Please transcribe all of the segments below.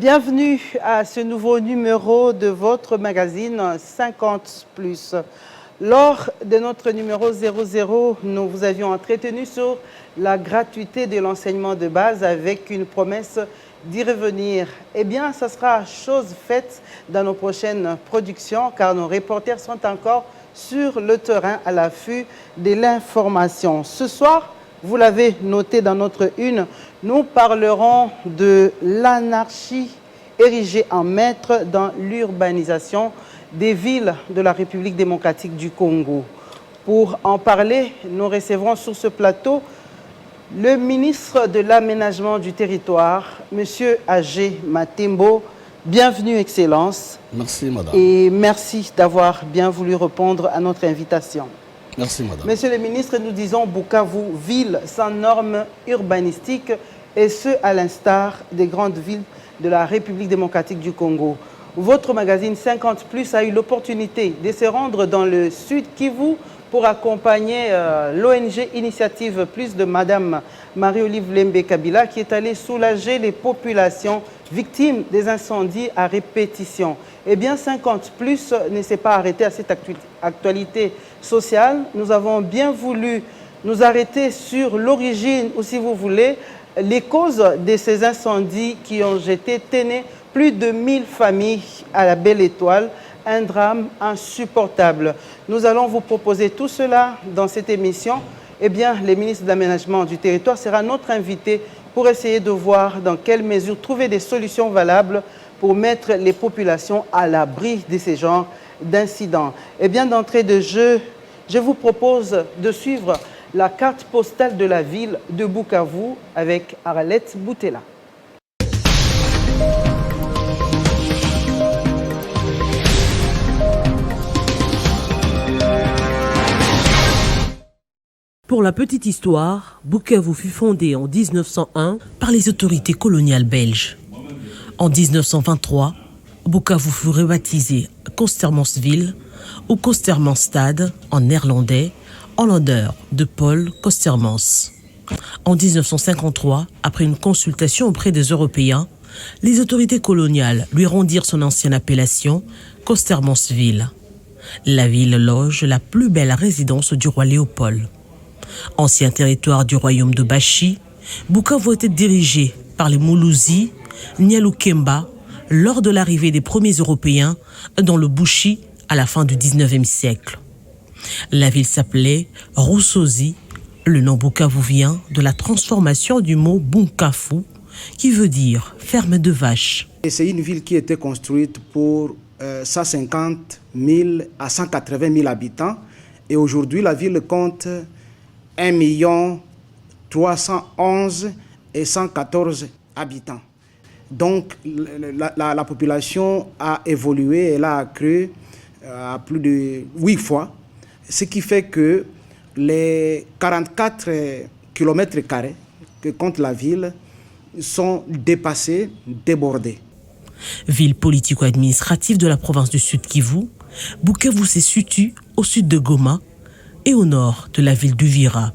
Bienvenue à ce nouveau numéro de votre magazine 50+. Lors de notre numéro 00, nous vous avions entretenu sur la gratuité de l'enseignement de base avec une promesse d'y revenir. Eh bien, ça sera chose faite dans nos prochaines productions car nos reporters sont encore sur le terrain à l'affût de l'information. Ce soir, vous l'avez noté dans notre une, nous parlerons de l'anarchie érigée en maître dans l'urbanisation des villes de la République démocratique du Congo. Pour en parler, nous recevrons sur ce plateau le ministre de l'Aménagement du Territoire, M. Agé Matembo. Bienvenue, Excellence. Merci, madame. Et merci d'avoir bien voulu répondre à notre invitation. Merci, madame. Monsieur le ministre, nous disons Bukavu, ville sans normes urbanistiques, et ce, à l'instar des grandes villes de la République démocratique du Congo. Votre magazine 50+ a eu l'opportunité de se rendre dans le Sud Kivu pour accompagner l'ONG Initiative Plus de Madame Marie-Olive Lembe Kabila qui est allée soulager les populations victimes des incendies à répétition. Eh bien, 50+ ne s'est pas arrêté à cette actualité sociale. Nous avons bien voulu nous arrêter sur l'origine, ou si vous voulez, les causes de ces incendies qui ont jeté téné plus de 1000 familles à la Belle Étoile. Un drame insupportable. Nous allons vous proposer tout cela dans cette émission. Eh bien, le ministre de l'Aménagement du Territoire sera notre invité pour essayer de voir dans quelle mesure trouver des solutions valables pour mettre les populations à l'abri de ces genres d'incidents. Eh bien, d'entrée de jeu, je vous propose de suivre la carte postale de la ville de Bukavu avec Arlette Boutella. Pour la petite histoire, Bukavu fut fondée en 1901 par les autorités coloniales belges. En 1923, Bukavu fut rebaptisé Kostermansville ou Kostermansstad en néerlandais en l'honneur de Paul Kostermans. En 1953, après une consultation auprès des Européens, les autorités coloniales lui rendirent son ancienne appellation Kostermansville. La ville loge la plus belle résidence du roi Léopold. Ancien territoire du royaume de Bashi, Bukavu était dirigé par les Muluzi, Nyalukemba, lors de l'arrivée des premiers Européens dans le Bushi à la fin du 19e siècle. La ville s'appelait Rusozi. Le nom Bukavu vient de la transformation du mot Bunkafu, qui veut dire ferme de vaches. C'est une ville qui était construite pour 150 000 à 180 000 habitants. Et aujourd'hui, la ville compte 1 311 114 habitants. Donc la population a évolué, elle a accru à plus de 8 fois, ce qui fait que les 44 km² que compte la ville sont dépassés, débordés. Ville politico-administrative de la province du Sud Kivu, Bukavu se situe au sud de Goma et au nord de la ville d'Uvira.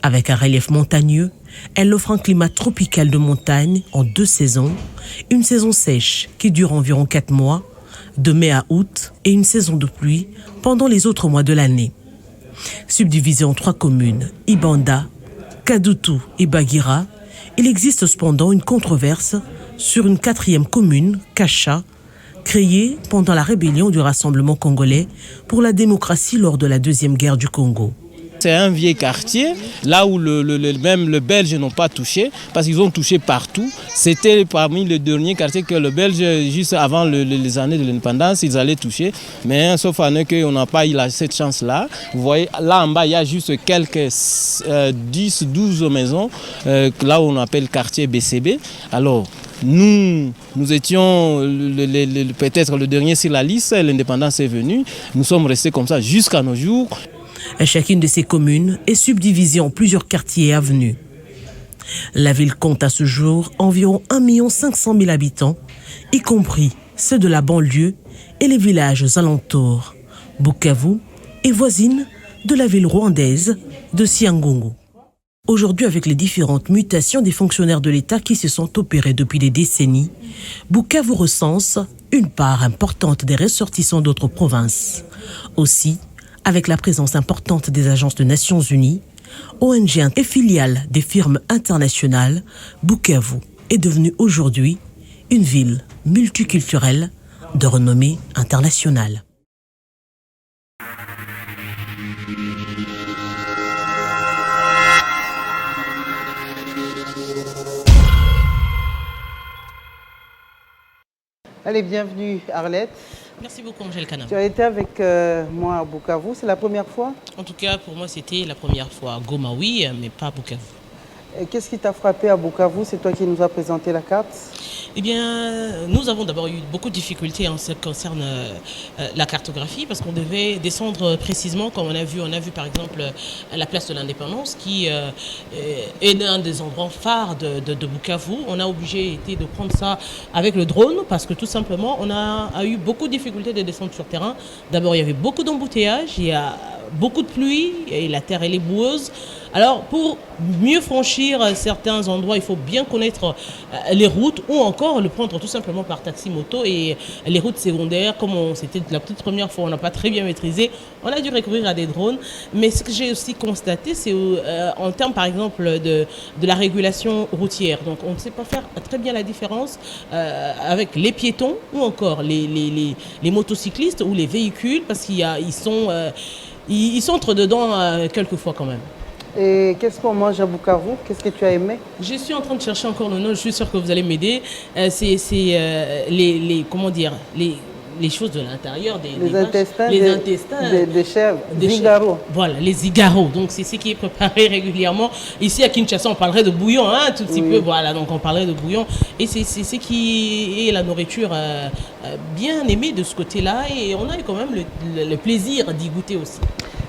Avec un relief montagneux, elle offre un climat tropical de montagne en 2 saisons, une saison sèche qui dure environ 4 mois, de mai à août, et une saison de pluie pendant les autres mois de l'année. Subdivisée en 3 communes, Ibanda, Kadutu et Bagira, il existe cependant une controverse sur une 4e commune, Kacha, créée pendant la rébellion du Rassemblement congolais pour la démocratie lors de la Deuxième Guerre du Congo. C'est un vieil quartier, là où même les Belges n'ont pas touché, parce qu'ils ont touché partout. C'était parmi les derniers quartiers que les Belges, juste avant les années de l'indépendance, ils allaient toucher. Mais sauf à nous qu'on n'a pas eu cette chance-là. Vous voyez, là en bas, il y a juste quelques 10-12 maisons, là où on appelle quartier BCB. Alors, nous étions peut-être le dernier sur la liste, l'indépendance est venue. Nous sommes restés comme ça jusqu'à nos jours. Chacune de ces communes est subdivisée en plusieurs quartiers et avenues. La ville compte à ce jour environ 1 500 000 habitants, y compris ceux de la banlieue et les villages alentours. Bukavu est voisine de la ville rwandaise de Siangungu. Aujourd'hui, avec les différentes mutations des fonctionnaires de l'État qui se sont opérées depuis des décennies, Bukavu recense une part importante des ressortissants d'autres provinces. Aussi, avec la présence importante des agences des Nations Unies, ONG et filiales des firmes internationales, Bukavu est devenue aujourd'hui une ville multiculturelle de renommée internationale. Allez, bienvenue Arlette. Merci beaucoup Angèle Kanam. Tu as été avec moi à Bukavu, c'est la première fois? En tout cas, pour moi, c'était la première fois. Goma, oui, mais pas Bukavu. Qu'est-ce qui t'a frappé à Bukavu? C'est toi qui nous as présenté la carte. Eh bien, nous avons d'abord eu beaucoup de difficultés en ce qui concerne la cartographie parce qu'on devait descendre précisément, comme on a vu par exemple la place de l'Indépendance qui est un des endroits phares de Bukavu. On a été de prendre ça avec le drone parce que tout simplement, on a eu beaucoup de difficultés de descendre sur terrain. D'abord, il y avait beaucoup d'embouteillages, il y a beaucoup de pluie et la terre elle est boueuse. Alors, pour mieux franchir certains endroits, il faut bien connaître les routes ou encore le prendre tout simplement par taxi-moto. Et les routes secondaires, comme c'était la toute première fois, on n'a pas très bien maîtrisé, on a dû recourir à des drones. Mais ce que j'ai aussi constaté, c'est en termes, par exemple, de la régulation routière. Donc, on ne sait pas faire très bien la différence avec les piétons ou encore les motocyclistes ou les véhicules parce qu'ils sont entre dedans quelquefois quand même. Et qu'est-ce qu'on mange à Bukavu? Qu'est-ce que tu as aimé? Je suis en train de chercher encore le nom, je suis sûr que vous allez m'aider. C'est comment dire, les choses de l'intérieur les intestins des chèvres, zigaros. Voilà, les zigaros. Donc c'est ce qui est préparé régulièrement. Ici à Kinshasa, on parlerait de bouillon, hein, tout petit peu. Voilà, donc on parlerait de bouillon. Et c'est ce qui est la nourriture bien aimée de ce côté-là. Et on a eu quand même le plaisir d'y goûter aussi.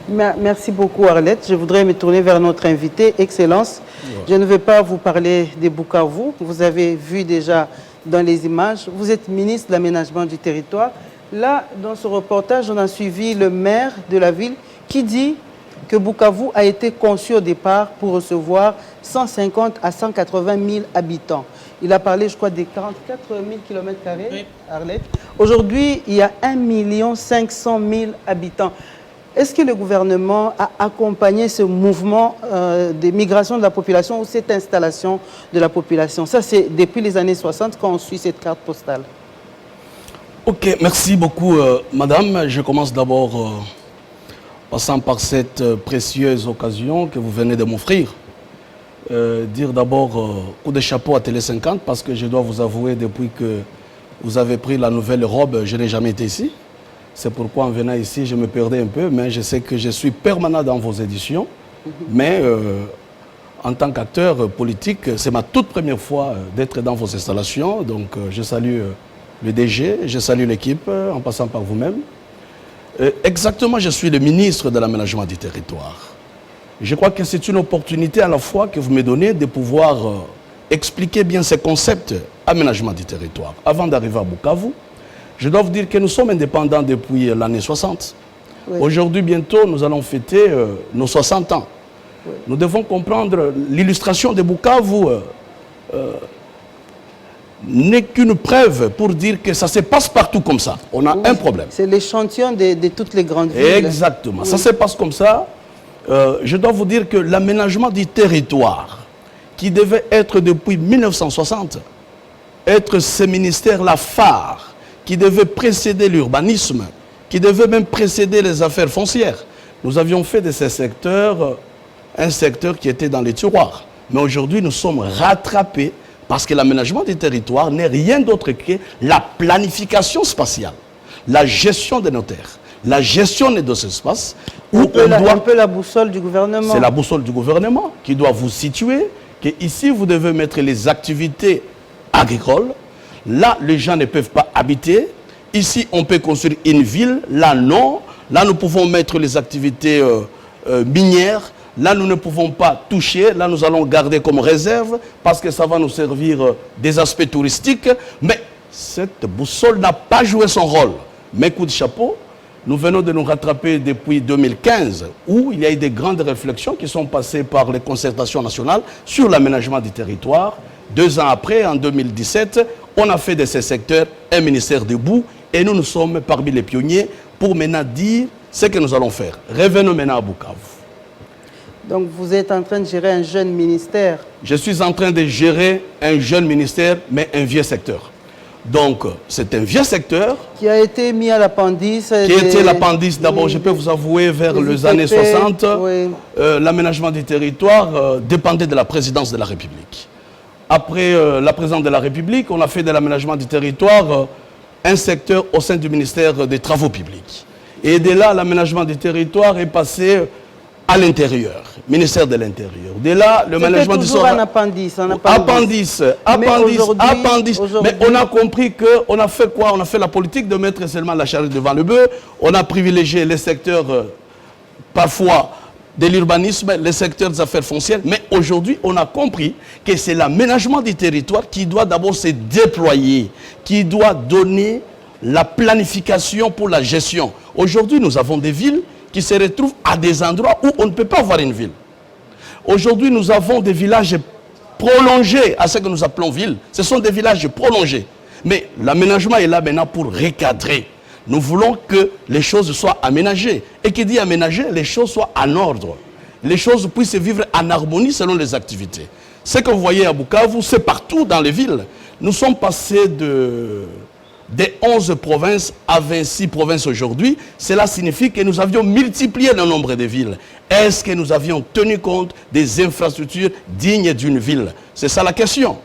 Merci beaucoup Arlette. Je voudrais me tourner vers notre invité, Excellence. Je ne vais pas vous parler de Bukavu. Vous avez vu déjà dans les images. Vous êtes ministre de l'aménagement du territoire. Là, dans ce reportage, on a suivi le maire de la ville qui dit que Bukavu a été conçu au départ pour recevoir 150 à 180 000 habitants. Il a parlé, je crois, des 44 000 km², oui. Arlette. Aujourd'hui, il y a 1 500 000 habitants. Est-ce que le gouvernement a accompagné ce mouvement de migration de la population ou cette installation de la population? Ça, c'est depuis les années 60 quand on suit cette carte postale. Ok, merci beaucoup, madame. Je commence d'abord passant par cette précieuse occasion que vous venez de m'offrir. Dire d'abord coup de chapeau à Télé 50 parce que je dois vous avouer, depuis que vous avez pris la nouvelle robe, je n'ai jamais été ici. C'est pourquoi en venant ici, je me perdais un peu, mais je sais que je suis permanent dans vos éditions. Mais en tant qu'acteur politique, c'est ma toute première fois d'être dans vos installations. Donc je salue le DG, je salue l'équipe, en passant par vous-même. Exactement, je suis le ministre de l'aménagement du territoire. Je crois que c'est une opportunité à la fois que vous me donnez de pouvoir expliquer bien ces concepts aménagement du territoire. Avant d'arriver à Bukavu, je dois vous dire que nous sommes indépendants depuis l'année 60. Oui. Aujourd'hui, bientôt, nous allons fêter nos 60 ans. Oui. Nous devons comprendre l'illustration de Bukavu n'est qu'une preuve pour dire que ça se passe partout comme ça. On a un problème. C'est l'échantillon de toutes les grandes villes. Exactement. Oui. Ça se passe comme ça. Je dois vous dire que l'aménagement du territoire, qui devait être depuis 1960, être ce ministère-là phare, qui devait précéder l'urbanisme, qui devait même précéder les affaires foncières. Nous avions fait de ces secteurs un secteur qui était dans les tiroirs. Mais aujourd'hui, nous sommes rattrapés parce que l'aménagement du territoire n'est rien d'autre que la planification spatiale, la gestion de nos terres, la gestion de nos espaces. Un peu la boussole du gouvernement. C'est la boussole du gouvernement qui doit vous situer, que ici, vous devez mettre les activités agricoles. Là, les gens ne peuvent pas habiter. Ici, on peut construire une ville. Là, non. Là, nous pouvons mettre les activités minières. Là, nous ne pouvons pas toucher. Là, nous allons garder comme réserve parce que ça va nous servir des aspects touristiques. Mais cette boussole n'a pas joué son rôle. Mais coup de chapeau, Nous venons de nous rattraper depuis 2015, où il y a eu des grandes réflexions qui sont passées par les concertations nationales sur l'aménagement du territoire. 2 ans après, en 2017, on a fait de ces secteurs un ministère debout et nous sommes parmi les pionniers pour maintenant dire ce que nous allons faire. Revenons maintenant à Bukavu. Donc vous êtes en train de gérer un jeune ministère. Je suis en train de gérer un jeune ministère, mais un vieux secteur. Donc, c'est un vieux secteur. Qui a été mis à l'appendice. Qui était l'appendice, d'abord, je peux vous avouer, vers les années 60. Oui. L'aménagement du territoire dépendait de la présidence de la République. Après la présidence de la République, on a fait de l'aménagement du territoire un secteur au sein du ministère des Travaux publics. Et de là, l'aménagement du territoire est passé à l'intérieur, ministère de l'Intérieur. De là, le management du toujours un appendice. Appendice. Mais on a compris qu'on a fait quoi? On a fait la politique de mettre seulement la charrue devant le bœuf. On a privilégié les secteurs, parfois, de l'urbanisme, les secteurs des affaires foncières. Mais aujourd'hui, on a compris que c'est l'aménagement du territoire qui doit d'abord se déployer, qui doit donner la planification pour la gestion. Aujourd'hui, nous avons des villes qui se retrouvent à des endroits où on ne peut pas avoir une ville. Aujourd'hui, nous avons des villages prolongés à ce que nous appelons villes. Ce sont des villages prolongés. Mais l'aménagement est là maintenant pour recadrer. Nous voulons que les choses soient aménagées. Et qui dit aménager, les choses soient en ordre. Les choses puissent vivre en harmonie selon les activités. Ce que vous voyez à Bukavu, c'est partout dans les villes. Nous sommes passés des 11 provinces à 26 provinces aujourd'hui. Cela signifie que nous avions multiplié le nombre de villes. Est-ce que nous avions tenu compte des infrastructures dignes d'une ville? C'est ça la question.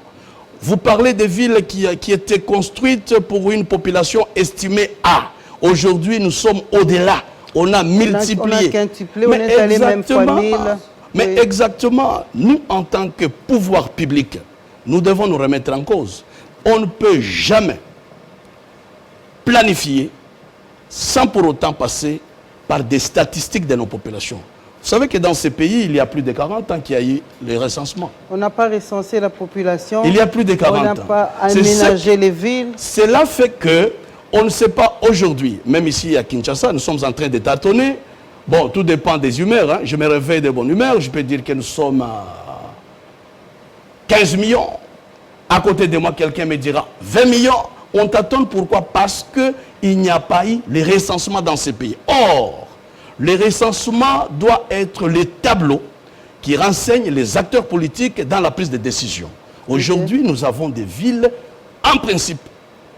Vous parlez des villes qui étaient construites pour une population estimée à. Aujourd'hui, nous sommes au-delà. On a multiplié. On a quintuplé, on est allé même fois 1000. Mais oui. Exactement, nous, en tant que pouvoir public, nous devons nous remettre en cause. On ne peut jamais planifier sans pour autant passer par des statistiques de nos populations. Vous savez que dans ces pays, il y a plus de 40 ans qu'il y a eu les recensements. On n'a pas recensé la population. Il y a plus de 40 ans. On n'a pas aménagé les villes. Cela fait que on ne sait pas aujourd'hui, même ici à Kinshasa, nous sommes en train de tâtonner. Bon, tout dépend des humeurs. Hein. Je me réveille de bonne humeur. Je peux dire que nous sommes à 15 millions. À côté de moi, quelqu'un me dira 20 millions. On tâtonne pourquoi? Parce qu'il n'y a pas eu les recensements dans ces pays. Or, le recensement doit être le tableau qui renseigne les acteurs politiques dans la prise de décision. Aujourd'hui, nous avons des villes, en principe,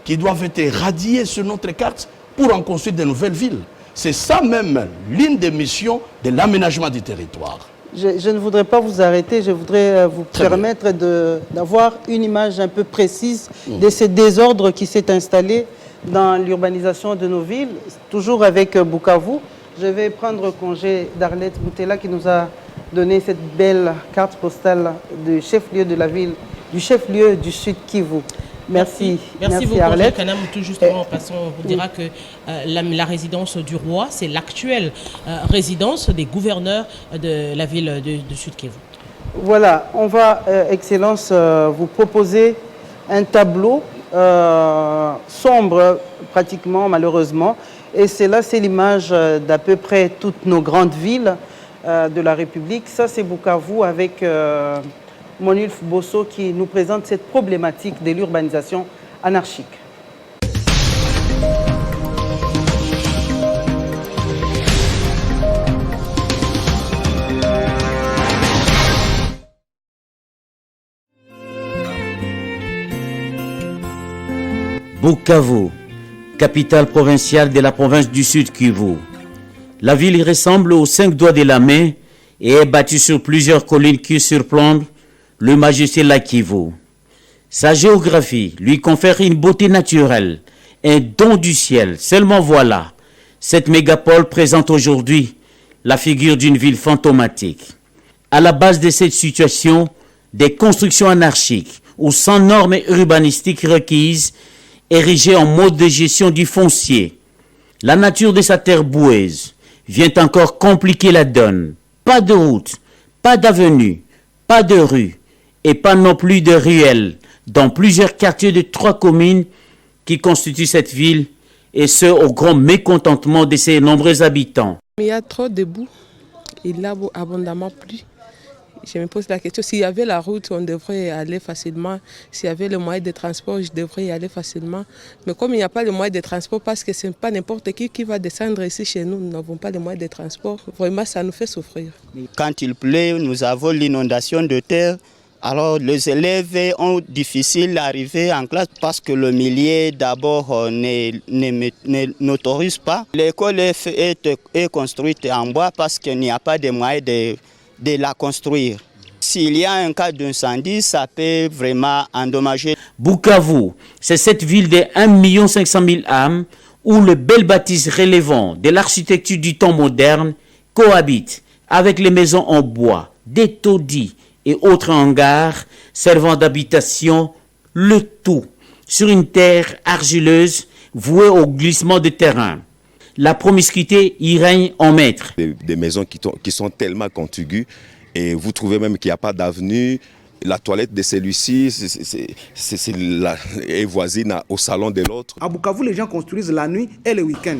qui doivent être radiées sur notre carte pour en construire de nouvelles villes. C'est ça même l'une des missions de l'aménagement du territoire. Je ne voudrais pas vous arrêter, je voudrais vous permettre d'avoir une image un peu précise de ce désordre qui s'est installé dans l'urbanisation de nos villes, toujours avec Bukavu. Je vais prendre congé d'Arlette Boutella qui nous a donné cette belle carte postale du chef-lieu de la ville, du chef-lieu du Sud Kivu. Merci beaucoup, Arlette. Kanam. Tout justement, on vous dira que la résidence du roi, c'est l'actuelle résidence des gouverneurs de la ville de Sud Kivu. Voilà, on va, Excellence, vous proposer un tableau sombre, pratiquement, malheureusement. Et c'est l'image d'à peu près toutes nos grandes villes de la République. Ça, c'est Bukavu avec Monulf Bosso qui nous présente cette problématique de l'urbanisation anarchique. Bukavu, capitale provinciale de la province du Sud Kivu. La ville y ressemble aux 5 doigts de la main et est bâtie sur plusieurs collines qui surplombent le majestueux lac Kivu. Sa géographie lui confère une beauté naturelle, un don du ciel. Seulement voilà, cette mégapole présente aujourd'hui la figure d'une ville fantomatique. À la base de cette situation, des constructions anarchiques ou sans normes urbanistiques requises, érigées en mode de gestion du foncier. La nature de sa terre boueuse vient encore compliquer la donne. Pas de route, pas d'avenue, pas de rue et pas non plus de ruelles dans plusieurs quartiers de 3 communes qui constituent cette ville et ce au grand mécontentement de ses nombreux habitants. Il y a trop de boue, il a abondamment plu. Je me pose la question, s'il y avait la route, on devrait y aller facilement. S'il y avait le moyen de transport, je devrais y aller facilement. Mais comme il n'y a pas le moyen de transport, parce que ce n'est pas n'importe qui va descendre ici chez nous, nous n'avons pas le moyen de transport, vraiment ça nous fait souffrir. Quand il pleut, nous avons l'inondation de terre. Alors les élèves ont difficile d'arriver en classe parce que le milieu d'abord n'autorise pas. L'école est construite en bois parce qu'il n'y a pas de moyens de la construire. S'il y a un cas d'incendie, ça peut vraiment endommager. Bukavu, c'est cette ville de 1 500 000 âmes où le bel bâtisse relevant de l'architecture du temps moderne cohabite avec les maisons en bois, des taudis et autres hangars servant d'habitation, le tout sur une terre argileuse vouée au glissement de terrain. La promiscuité y règne en maître. Des maisons qui sont tellement contiguës et vous trouvez même qu'il n'y a pas d'avenue. La toilette de celui-ci est voisine au salon de l'autre. À Bukavu, les gens construisent la nuit et le week-end.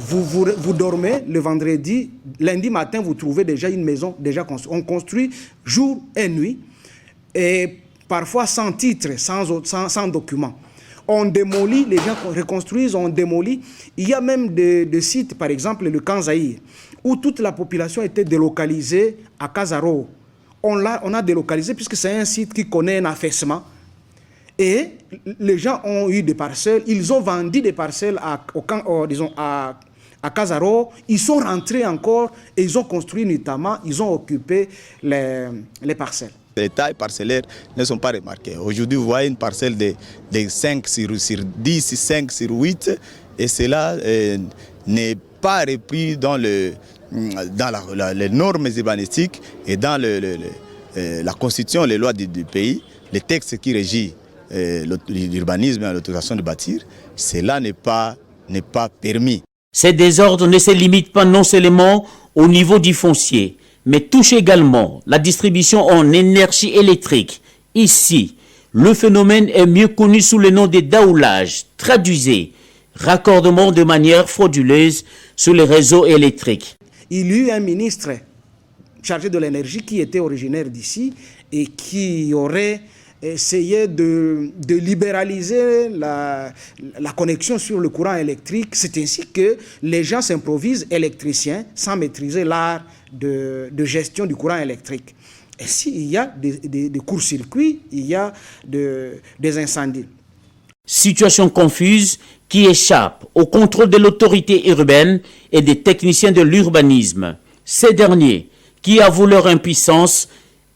Vous dormez le vendredi, lundi matin, vous trouvez déjà une maison déjà construite. On construit jour et nuit et parfois sans titre, sans document. On démolit, les gens reconstruisent, on démolit. Il y a même des sites, par exemple le Kanzaï, où toute la population était délocalisée à Kazaro. On a délocalisé puisque c'est un site qui connaît un affaissement. Et les gens ont eu des parcelles, ils ont vendu des parcelles à Kazaro. Ils sont rentrés encore et ils ont construit notamment, ils ont occupé les parcelles. Les tailles parcellaires ne sont pas remarquées. Aujourd'hui, vous voyez une parcelle de 5 sur 10, 5 sur 8, et cela n'est pas repris dans les normes urbanistiques et dans la constitution, les lois du pays, les textes qui régissent l'urbanisme et l'autorisation de bâtir. Cela n'est pas permis. Ces désordres ne se limitent pas non seulement au niveau du foncier, mais touche également la distribution en énergie électrique. Ici, le phénomène est mieux connu sous le nom de daoulage, traduisez, raccordement de manière frauduleuse sur les réseaux électriques. Il y a eu un ministre chargé de l'énergie qui était originaire d'ici et qui aurait essayé de libéraliser la connexion sur le courant électrique. C'est ainsi que les gens s'improvisent électriciens sans maîtriser l'art de gestion du courant électrique. Et s'il y a des courts-circuits, il y a des incendies. Situation confuse qui échappe au contrôle de l'autorité urbaine et des techniciens de l'urbanisme. Ces derniers, qui avouent leur impuissance,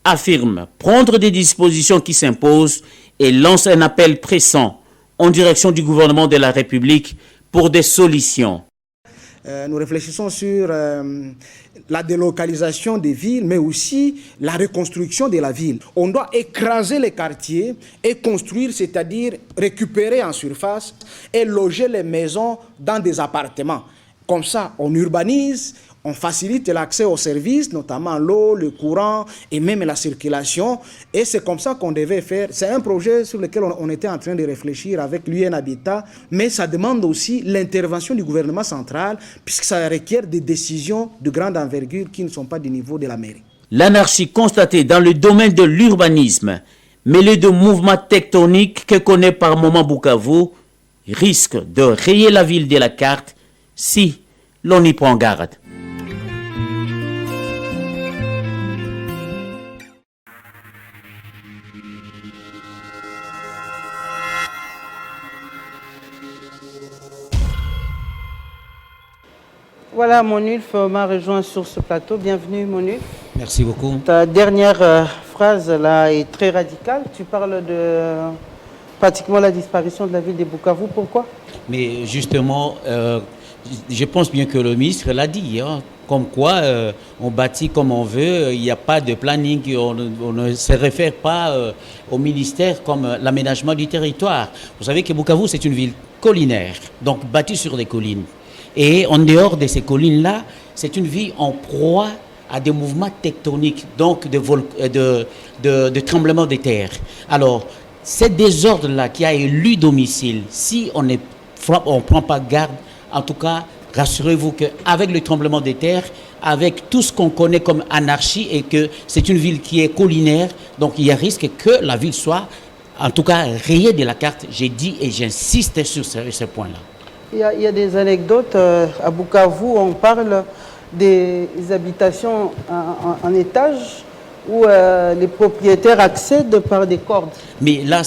affirment prendre des dispositions qui s'imposent et lancent un appel pressant en direction du gouvernement de la République pour des solutions. Nous réfléchissons sur la délocalisation des villes, mais aussi la reconstruction de la ville. On doit écraser les quartiers et construire, c'est-à-dire récupérer en surface et loger les maisons dans des appartements. Comme ça, on urbanise, on facilite l'accès aux services, notamment l'eau, le courant et même la circulation. Et c'est comme ça qu'on devait faire. C'est un projet sur lequel on était en train de réfléchir avec l'UN Habitat, mais ça demande aussi l'intervention du gouvernement central, puisque ça requiert des décisions de grande envergure qui ne sont pas du niveau de la mairie. L'anarchie constatée dans le domaine de l'urbanisme, mêlée de mouvements tectoniques que connaît par moment Bukavu, risque de rayer la ville de la carte si l'on y prend garde. Voilà, Monulf m'a rejoint sur ce plateau. Bienvenue, Monulf. Merci beaucoup. Ta dernière phrase là est très radicale. Tu parles de pratiquement la disparition de la ville de Bukavu. Pourquoi? Mais justement, je pense bien que le ministre l'a dit, hein, comme quoi on bâtit comme on veut, il n'y a pas de planning, on ne se réfère pas au ministère comme l'aménagement du territoire. Vous savez que Bukavu, c'est une ville collinaire, donc bâtie sur des collines. Et en dehors de ces collines-là, c'est une ville en proie à des mouvements tectoniques, donc de tremblements de terre. Alors, ce désordre-là qui a élu domicile, si on ne on prend pas garde. En tout cas, rassurez-vous qu'avec le tremblement de terre, avec tout ce qu'on connaît comme anarchie et que c'est une ville qui est collinaire, donc il y a risque que la ville soit, en tout cas, rayée de la carte. J'ai dit et j'insiste sur ce point-là. Il y a des anecdotes. À Bukavu, on parle des habitations en étage où les propriétaires accèdent par des cordes. Mais là,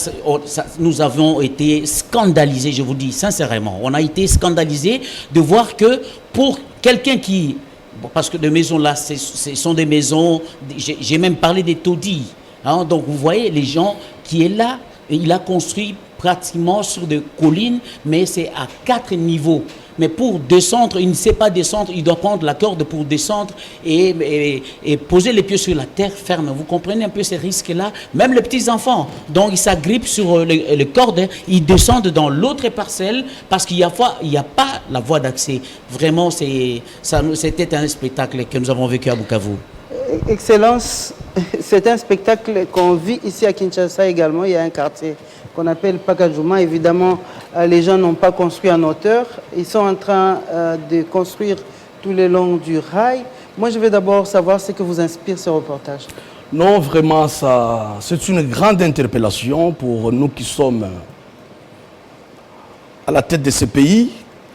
nous avons été scandalisés, je vous dis sincèrement. On a été scandalisés de voir que pour quelqu'un qui... Parce que les maisons là, ce sont des maisons... J'ai même parlé des taudis. Hein, donc vous voyez, les gens qui est là, il a construit pratiquement sur des collines, mais c'est à 4 niveaux. Mais pour descendre, il ne sait pas descendre, il doit prendre la corde pour descendre et poser les pieds sur la terre ferme. Vous comprenez un peu ces risques-là? Même les petits-enfants, donc ils s'agrippent sur les cordes, ils descendent dans l'autre parcelle parce qu'il n'y a pas la voie d'accès. Vraiment, c'était un spectacle que nous avons vécu à Bukavu. Excellence, c'est un spectacle qu'on vit ici à Kinshasa également. Il y a un quartier qu'on appelle Pakajuma. Évidemment, les gens n'ont pas construit en hauteur. Ils sont en train de construire tout le long du rail. Moi, je vais d'abord savoir ce que vous inspire ce reportage. Non, vraiment, c'est une grande interpellation pour nous qui sommes à la tête de ce pays.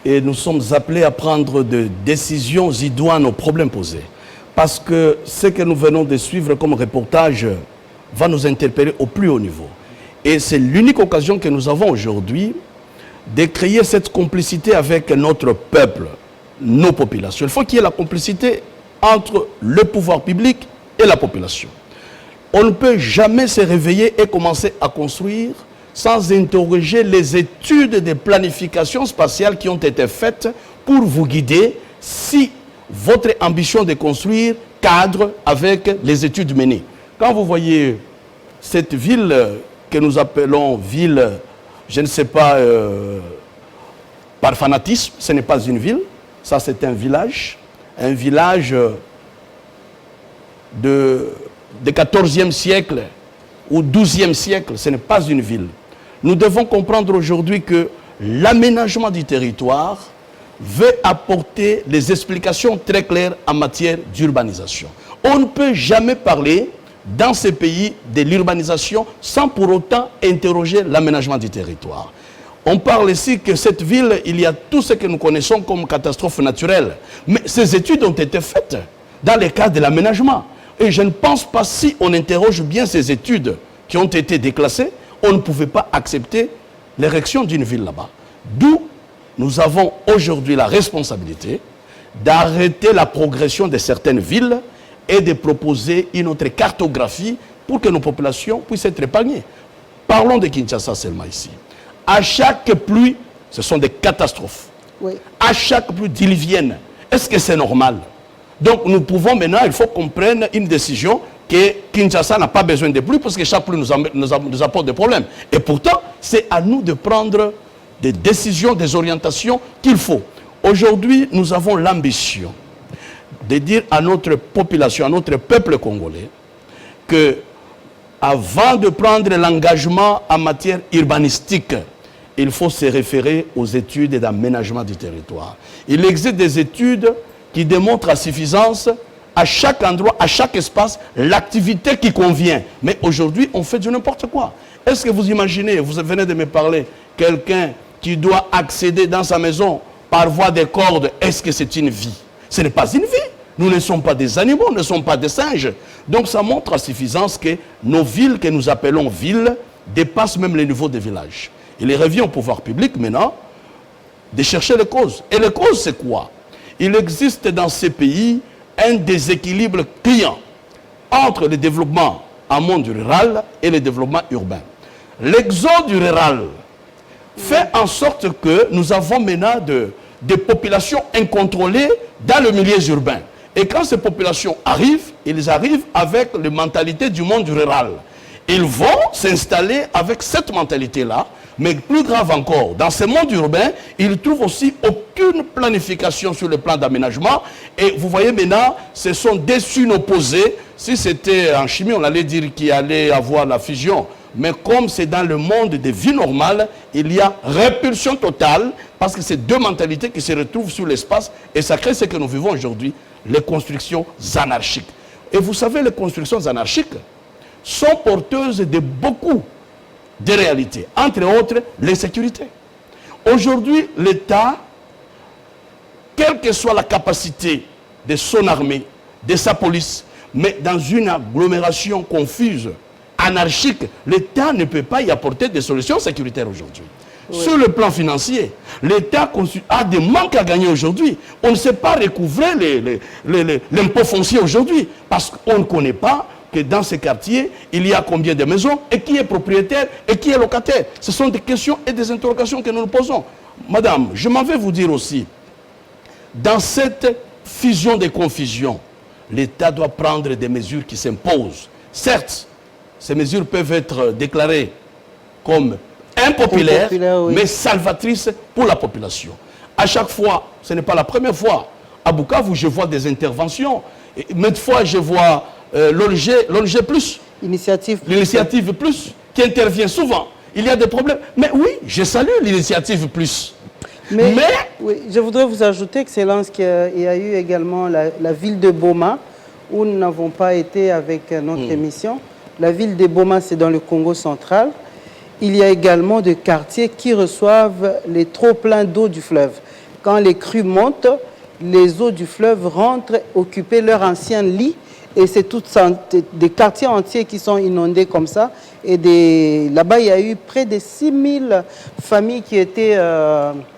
Et nous sommes appelés à prendre des décisions idoines aux problèmes posés. Parce que ce que nous venons de suivre comme reportage va nous interpeller au plus haut niveau. Et c'est l'unique occasion que nous avons aujourd'hui de créer cette complicité avec notre peuple, nos populations. Il faut qu'il y ait la complicité entre le pouvoir public et la population. On ne peut jamais se réveiller et commencer à construire sans interroger les études de planification spatiale qui ont été faites pour vous guider si votre ambition de construire cadre avec les études menées. Quand vous voyez cette ville que nous appelons ville, je ne sais pas, par fanatisme, ce n'est pas une ville, ça c'est un village de 14e siècle ou 12e siècle, ce n'est pas une ville. Nous devons comprendre aujourd'hui que l'aménagement du territoire veut apporter des explications très claires en matière d'urbanisation. On ne peut jamais parler dans ces pays de l'urbanisation sans pour autant interroger l'aménagement du territoire. On parle ici que cette ville, il y a tout ce que nous connaissons comme catastrophe naturelle. Mais ces études ont été faites dans le cadre de l'aménagement. Et je ne pense pas, si on interroge bien ces études qui ont été déclassées, on ne pouvait pas accepter l'érection d'une ville là-bas. D'où nous avons aujourd'hui la responsabilité d'arrêter la progression de certaines villes et de proposer une autre cartographie pour que nos populations puissent être épargnées. Parlons de Kinshasa seulement ici. À chaque pluie, ce sont des catastrophes. Oui. À chaque pluie diluvienne, est-ce que c'est normal? Donc nous pouvons maintenant, il faut qu'on prenne une décision que Kinshasa n'a pas besoin de pluie parce que chaque pluie nous apporte des problèmes. Et pourtant, c'est à nous de prendre des décisions, des orientations qu'il faut. Aujourd'hui, nous avons l'ambition de dire à notre population, à notre peuple congolais, que avant de prendre l'engagement en matière urbanistique, il faut se référer aux études d'aménagement du territoire. Il existe des études qui démontrent à suffisance, à chaque endroit, à chaque espace, l'activité qui convient. Mais aujourd'hui, on fait du n'importe quoi. Est-ce que vous imaginez, vous venez de me parler, quelqu'un qui doit accéder dans sa maison par voie de corde, est-ce que c'est une vie? Ce n'est pas une vie. Nous ne sommes pas des animaux, nous ne sommes pas des singes. Donc ça montre à suffisance que nos villes, que nous appelons villes, dépassent même les niveaux des villages. Il revient au pouvoir public maintenant de chercher les causes. Et les causes, c'est quoi? Il existe dans ces pays un déséquilibre criant entre le développement en monde rural et le développement urbain. L'exode rural fait en sorte que nous avons maintenant des populations incontrôlées dans le milieu urbain. Et quand ces populations arrivent, ils arrivent avec la mentalité du monde rural. Ils vont s'installer avec cette mentalité-là, mais plus grave encore, dans ce monde urbain, ils ne trouvent aussi aucune planification sur le plan d'aménagement. Et vous voyez maintenant, ce sont des unes opposées. Si c'était en chimie, on allait dire qu'il allait avoir la fusion. Mais comme c'est dans le monde des vies normales, il y a répulsion totale parce que c'est deux mentalités qui se retrouvent sur l'espace et ça crée ce que nous vivons aujourd'hui, les constructions anarchiques. Et vous savez, les constructions anarchiques sont porteuses de beaucoup de réalités, entre autres l'insécurité. Aujourd'hui, l'État, quelle que soit la capacité de son armée, de sa police, mais dans une agglomération confuse, anarchique, l'État ne peut pas y apporter des solutions sécuritaires aujourd'hui. Oui. Sur le plan financier, l'État a des manques à gagner aujourd'hui. On ne sait pas recouvrer l'impôt foncier aujourd'hui parce qu'on ne connaît pas que dans ces quartiers, il y a combien de maisons et qui est propriétaire et qui est locataire. Ce sont des questions et des interrogations que nous nous posons. Madame, je m'en vais vous dire aussi, dans cette fusion des confusions, l'État doit prendre des mesures qui s'imposent. Certes, ces mesures peuvent être déclarées comme impopulaires, oui, mais salvatrices pour la population. À chaque fois, ce n'est pas la première fois, à Bukavu, je vois des interventions. Maintes fois, je vois l'ONG Plus, l'initiative Plus, qui intervient souvent. Il y a des problèmes. Mais oui, je salue l'initiative Plus. Mais oui, je voudrais vous ajouter, Excellence, qu'il y a eu également la ville de Boma, où nous n'avons pas été avec notre émission. La ville de Boma, c'est dans le Congo central. Il y a également des quartiers qui reçoivent les trop-pleins d'eau du fleuve. Quand les crues montent, les eaux du fleuve rentrent occuper leur ancien lit. Et c'est des quartiers entiers qui sont inondés comme ça. Et là-bas, il y a eu près de 6000 familles qui étaient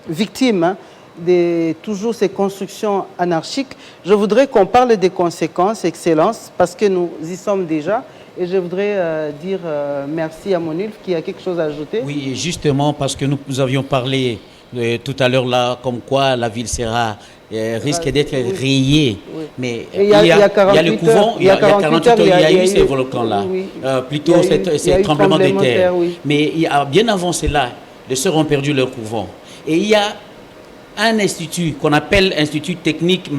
victimes de toujours ces constructions anarchiques. Je voudrais qu'on parle des conséquences, Excellence, parce que nous y sommes déjà. Et je voudrais dire merci à Monulf qui a quelque chose à ajouter. Oui, justement, parce que nous avions parlé tout à l'heure là, comme quoi la ville sera risque d'être rayée. Oui. Mais il y a le couvent, il y a 48 heures, il y a eu ces volcans-là. Oui. Plutôt ces tremblements de terre. Oui. Mais bien avant cela, les sœurs ont perdu leur couvent. Et il y a un institut qu'on appelle Institut technique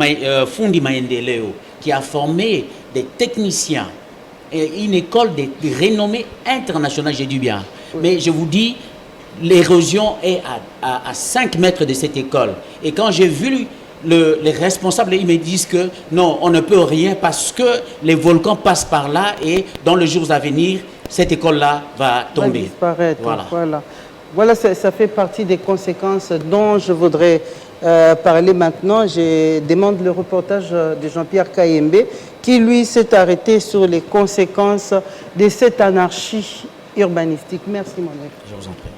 Fundi Maendeleo qui a formé des techniciens. Une école de renommée internationale, j'ai dit bien. Oui. Mais je vous dis, l'érosion est à 5 mètres de cette école. Et quand j'ai vu les responsables, ils me disent que non, on ne peut rien parce que les volcans passent par là et dans les jours à venir, cette école-là va tomber. Va disparaître. Voilà, ça fait partie des conséquences dont je voudrais parler maintenant. Je demande le reportage de Jean-Pierre Kayembe qui, lui, s'est arrêté sur les conséquences de cette anarchie urbanistique. Merci, mon ami. Je vous en prie.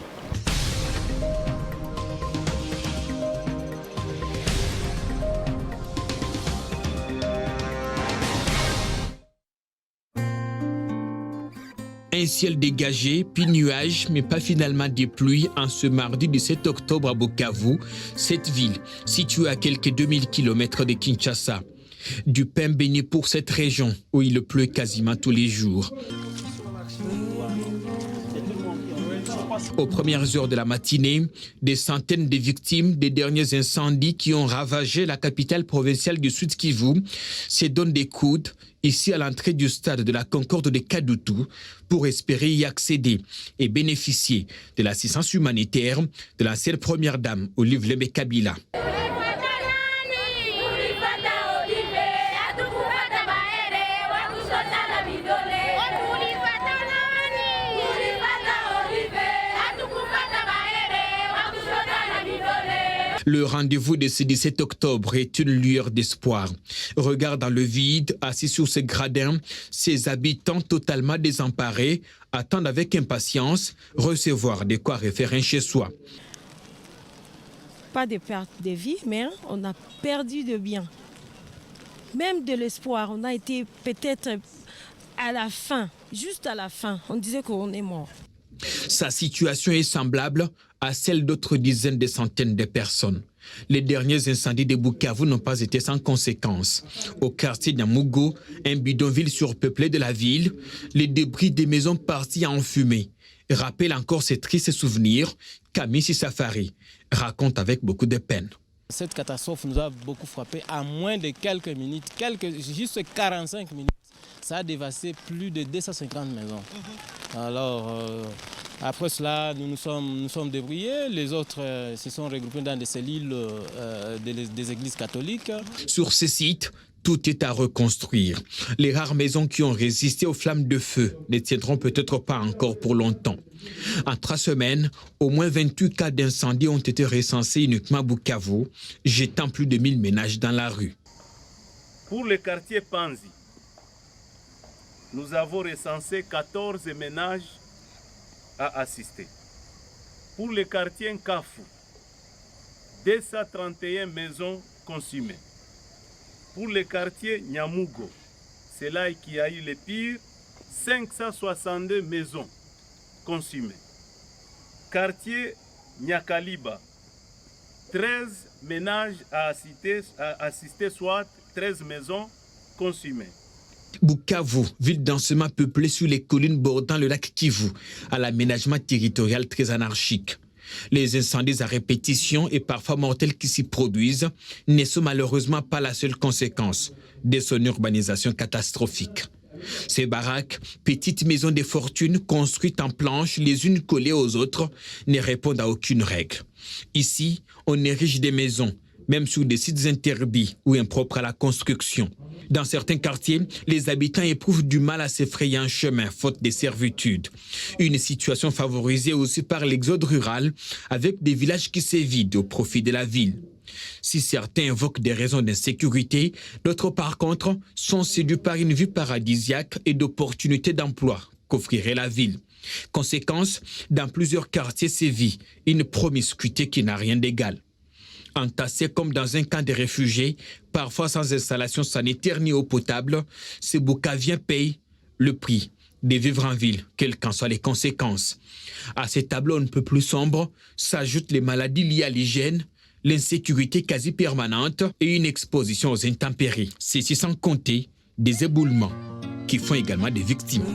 Un ciel dégagé, puis nuages, mais pas finalement des pluies en ce mardi 17 octobre à Bukavu, cette ville située à quelques 2000 km de Kinshasa. Du pain béni pour cette région où il pleut quasiment tous les jours. Aux premières heures de la matinée, des centaines de victimes des derniers incendies qui ont ravagé la capitale provinciale du Sud Kivu se donnent des coudes ici à l'entrée du stade de la Concorde de Kadutu pour espérer y accéder et bénéficier de l'assistance humanitaire de l'ancienne première dame Olive Lembe Kabila. Le rendez-vous de ce 17 octobre est une lueur d'espoir. Regarde dans le vide, assis sur ce gradin, ces habitants totalement désemparés attendent avec impatience recevoir de quoi refaire un chez soi. Pas de perte de vie, mais on a perdu de biens. Même de l'espoir, on a été peut-être à la fin, juste à la fin, on disait qu'on est mort. Sa situation est semblable à celle d'autres dizaines de centaines de personnes. Les derniers incendies de Bukavu n'ont pas été sans conséquences. Au quartier d'Amugo, un bidonville surpeuplé de la ville, les débris des maisons partis en fumée rappellent encore ces tristes souvenirs qu'Ami Safari raconte avec beaucoup de peine. Cette catastrophe nous a beaucoup frappé à moins de quelques minutes, juste 45 minutes. Ça a dévasté plus de 250 maisons. Alors, après cela, nous sommes débrouillés. Les autres se sont regroupés dans des cellules des églises catholiques. Sur ces sites, tout est à reconstruire. Les rares maisons qui ont résisté aux flammes de feu ne tiendront peut-être pas encore pour longtemps. En 3 semaines, au moins 28 cas d'incendie ont été recensés uniquement à Bukavu, jetant plus de 1000 ménages dans la rue. Pour le quartier Panzi, nous avons recensé 14 ménages à assister. Pour le quartier Nkafu, 231 maisons consumées. Pour le quartier Nyamugo, c'est là qu'il y a eu le pire, 562 maisons consumées. Quartier Nyakaliba, 13 ménages à assister, soit 13 maisons consumées. Bukavu, ville densément peuplée sur les collines bordant le lac Kivu, à l'aménagement territorial très anarchique. Les incendies à répétition et parfois mortels qui s'y produisent ne sont malheureusement pas la seule conséquence de son urbanisation catastrophique. Ces baraques, petites maisons de fortune construites en planches les unes collées aux autres, ne répondent à aucune règle. Ici, on érige des maisons, même sur des sites interdits ou impropres à la construction. Dans certains quartiers, les habitants éprouvent du mal à s'effrayer un chemin, faute de servitudes. Une situation favorisée aussi par l'exode rural, avec des villages qui se vident au profit de la ville. Si certains invoquent des raisons d'insécurité, d'autres par contre sont séduits par une vue paradisiaque et d'opportunités d'emploi qu'offrirait la ville. Conséquence, dans plusieurs quartiers sévit une promiscuité qui n'a rien d'égal. Entassés comme dans un camp de réfugiés, parfois sans installation sanitaire ni eau potable, ces Bukaviens payent le prix de vivre en ville, quelles qu'en soient les conséquences. À ces tableaux un peu plus sombres s'ajoutent les maladies liées à l'hygiène, l'insécurité quasi permanente et une exposition aux intempéries. Ceci sans compter des éboulements qui font également des victimes.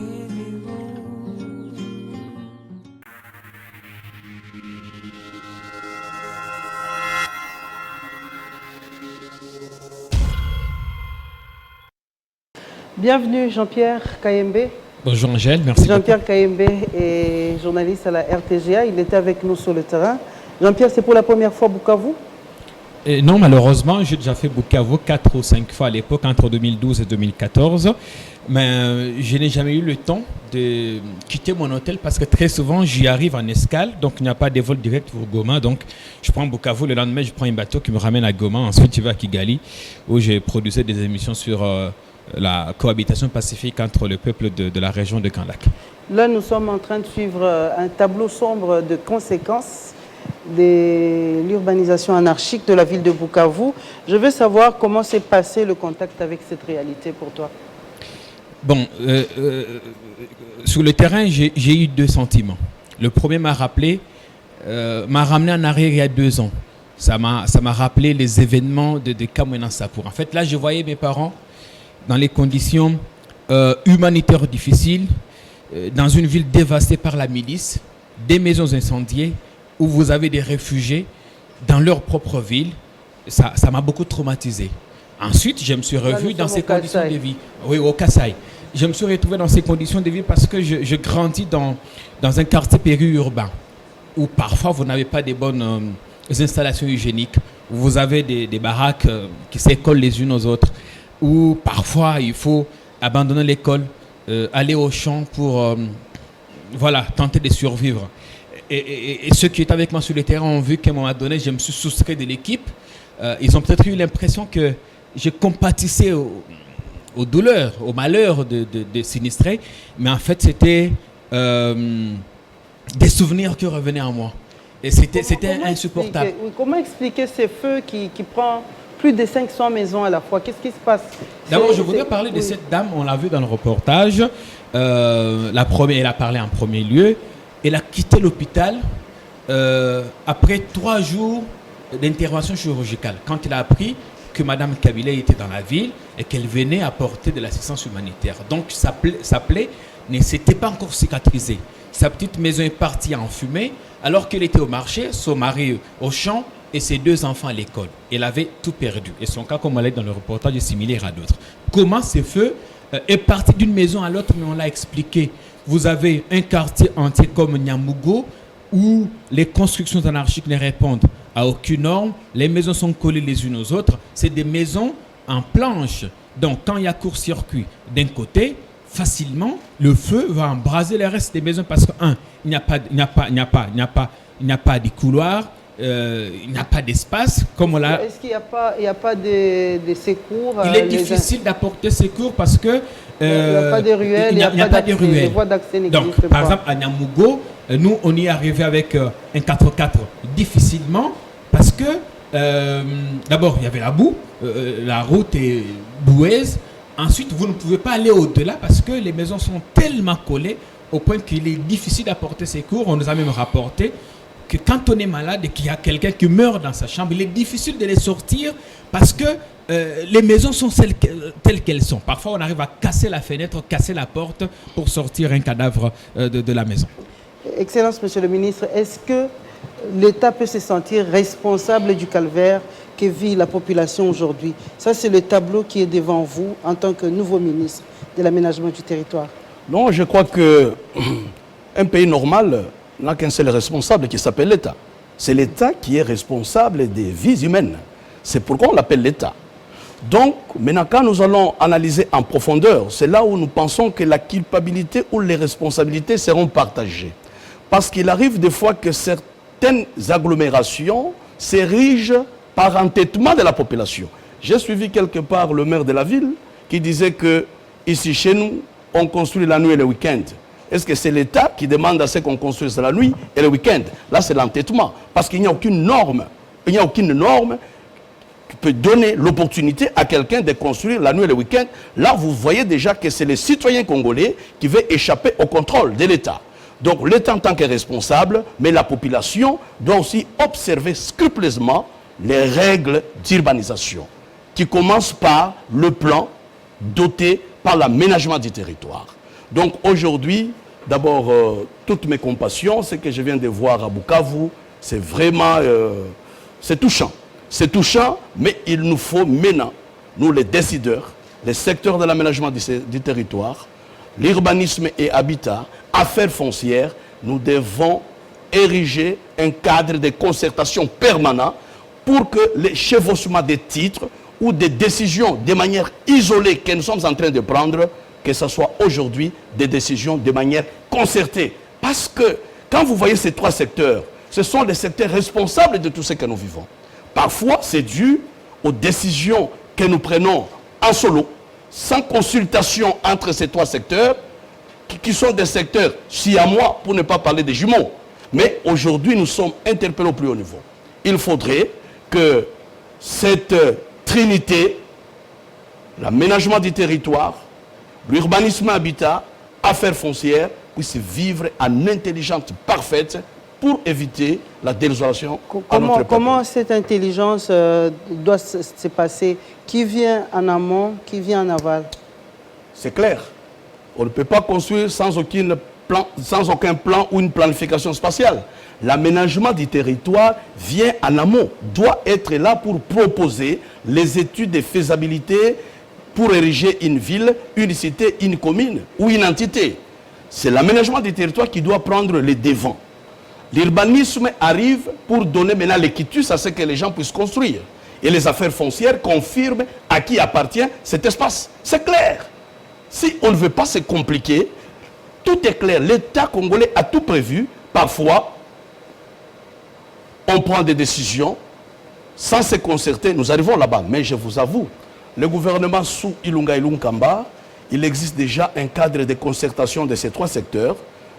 Bienvenue Jean-Pierre Kayembe. Bonjour Angèle, merci. Jean-Pierre Kayembe est journaliste à la RTGA, il était avec nous sur le terrain. Jean-Pierre, c'est pour la première fois Bukavu? Non, malheureusement, j'ai déjà fait Bukavu 4 ou 5 fois à l'époque, entre 2012 et 2014. Mais je n'ai jamais eu le temps de quitter mon hôtel parce que très souvent, j'y arrive en escale. Donc, il n'y a pas de vol direct pour Goma. Donc, je prends Bukavu. Le lendemain, je prends un bateau qui me ramène à Goma. Ensuite, je vais à Kigali où j'ai produisé des émissions sur la cohabitation pacifique entre le peuple de la région de Grand Lac. Là, nous sommes en train de suivre un tableau sombre de conséquences de l'urbanisation anarchique de la ville de Bukavu. Je veux savoir comment s'est passé le contact avec cette réalité pour toi. Bon, sur le terrain, j'ai eu 2 sentiments. Le premier m'a ramené en arrière il y a 2 ans. Ça m'a rappelé les événements de Kamwina Sapour. En fait, là, je voyais mes parents dans les conditions humanitaires difficiles, dans une ville dévastée par la milice, des maisons incendiées, où vous avez des réfugiés dans leur propre ville. Ça m'a beaucoup traumatisé. Ensuite, je me suis revu dans ces conditions de vie. Oui, au Kassai. Je me suis retrouvé dans ces conditions de vie parce que je grandis dans un quartier périurbain où parfois vous n'avez pas de bonnes installations hygiéniques, où vous avez des baraques qui s'écolent les unes aux autres, où parfois il faut abandonner l'école, aller au champ pour tenter de survivre. Et ceux qui étaient avec moi sur le terrain ont vu qu'à un moment donné, je me suis soustrait de l'équipe. Ils ont peut-être eu l'impression que je compatissais aux douleurs, aux malheurs des sinistrés. Mais en fait, c'était des souvenirs qui revenaient en moi. Et c'était insupportable. Comment expliquer ces feux qui prennent plus de 500 maisons à la fois? Qu'est-ce qui se passe? D'abord, je voudrais parler de cette dame. On l'a vu dans le reportage. La première, elle a parlé en premier lieu. Elle a quitté l'hôpital après 3 jours d'intervention chirurgicale, quand elle a appris que Mme Kabila était dans la ville et qu'elle venait apporter de l'assistance humanitaire. Donc sa plaie ne s'était pas encore cicatrisée. Sa petite maison est partie en fumée alors qu'elle était au marché, son mari au champ et ses 2 enfants à l'école. Elle avait tout perdu. Et son cas, comme elle est dans le reportage, est similaire à d'autres. Comment ce feu est parti d'une maison à l'autre, mais on l'a expliqué. vous avez un quartier entier comme Nyamugo où les constructions anarchiques ne répondent à aucune norme, les maisons sont collées les unes aux autres, c'est des maisons en planche. Donc quand il y a court-circuit d'un côté, facilement, le feu va embraser le reste des maisons parce que, il n'y a pas de couloir, il n'y a pas d'espace. Est-ce qu'il n'y a pas de secours? Il est difficile d'apporter secours parce que il n'y a pas de ruelles, il n'y a pas de ruelles. Les voies d'accès n'existent pas. Par exemple, à Nyamugo, nous, on y est arrivé avec un 4x4 difficilement parce que, d'abord, il y avait la boue, la route est boueuse. Ensuite, vous ne pouvez pas aller au-delà parce que les maisons sont tellement collées au point qu'il est difficile d'apporter secours. On nous a même rapporté que quand on est malade et qu'il y a quelqu'un qui meurt dans sa chambre, il est difficile de les sortir parce que les maisons sont telles qu'elles sont. Parfois, on arrive à casser la fenêtre, casser la porte pour sortir un cadavre de la maison. Excellence, Monsieur le ministre, est-ce que l'État peut se sentir responsable du calvaire que vit la population aujourd'hui? Ça, c'est le tableau qui est devant vous en tant que nouveau ministre de l'aménagement du territoire. Non, je crois qu'un pays normal n'a qu'un seul responsable qui s'appelle l'État. C'est l'État qui est responsable des vies humaines. C'est pourquoi on l'appelle l'État. Donc, maintenant, quand nous allons analyser en profondeur, c'est là où nous pensons que la culpabilité ou les responsabilités seront partagées. Parce qu'il arrive des fois que certaines agglomérations s'érigent par entêtement de la population. J'ai suivi quelque part le maire de la ville qui disait que ici chez nous, on construit la nuit et le week-end. Est-ce que c'est l'État qui demande à ce qu'on construise la nuit et le week-end? Là, c'est l'entêtement. Parce qu'il n'y a aucune norme. Il n'y a aucune norme qui peut donner l'opportunité à quelqu'un de construire la nuit et le week-end. Là, vous voyez déjà que c'est les citoyens congolais qui veulent échapper au contrôle de l'État. Donc, l'État en tant que responsable, mais la population doit aussi observer scrupuleusement les règles d'urbanisation qui commencent par le plan doté par l'aménagement du territoire. Donc aujourd'hui, d'abord, toutes mes compassions, ce que je viens de voir à Bukavu, c'est vraiment, c'est touchant. C'est touchant, mais il nous faut maintenant, nous les décideurs, les secteurs de l'aménagement du territoire, l'urbanisme et habitat, affaires foncières, nous devons ériger un cadre de concertation permanent pour que les chevauchements des titres ou des décisions de manière isolée que nous sommes en train de prendre, que ce soit aujourd'hui des décisions de manière concertée. Parce que quand vous voyez ces trois secteurs, ce sont les secteurs responsables de tout ce que nous vivons. Parfois, c'est dû aux décisions que nous prenons en solo, sans consultation entre ces trois secteurs, qui sont des secteurs siamois, pour ne pas parler des jumeaux. Mais aujourd'hui, nous sommes interpellés au plus haut niveau. Il faudrait que cette trinité, l'aménagement du territoire, l'urbanisme habitat, affaires foncières, puisse vivre en intelligence parfaite pour éviter la désolation. Comment cette intelligence doit se passer? Qui vient en amont, qui vient en aval? C'est clair. On ne peut pas construire sans aucun plan ou une planification spatiale. L'aménagement du territoire vient en amont, doit être là pour proposer les études de faisabilité pour ériger une ville, une cité, une commune ou une entité. C'est l'aménagement du territoire qui doit prendre les devants. L'urbanisme arrive pour donner maintenant l'équitus à ce que les gens puissent construire. Et les affaires foncières confirment à qui appartient cet espace. C'est clair. Si on ne veut pas se compliquer, tout est clair. L'État congolais a tout prévu. Parfois, on prend des décisions sans se concerter. Nous arrivons là-bas. Mais je vous avoue, le gouvernement sous Ilunga Ilunkamba, il existe déjà un cadre de concertation de ces trois secteurs.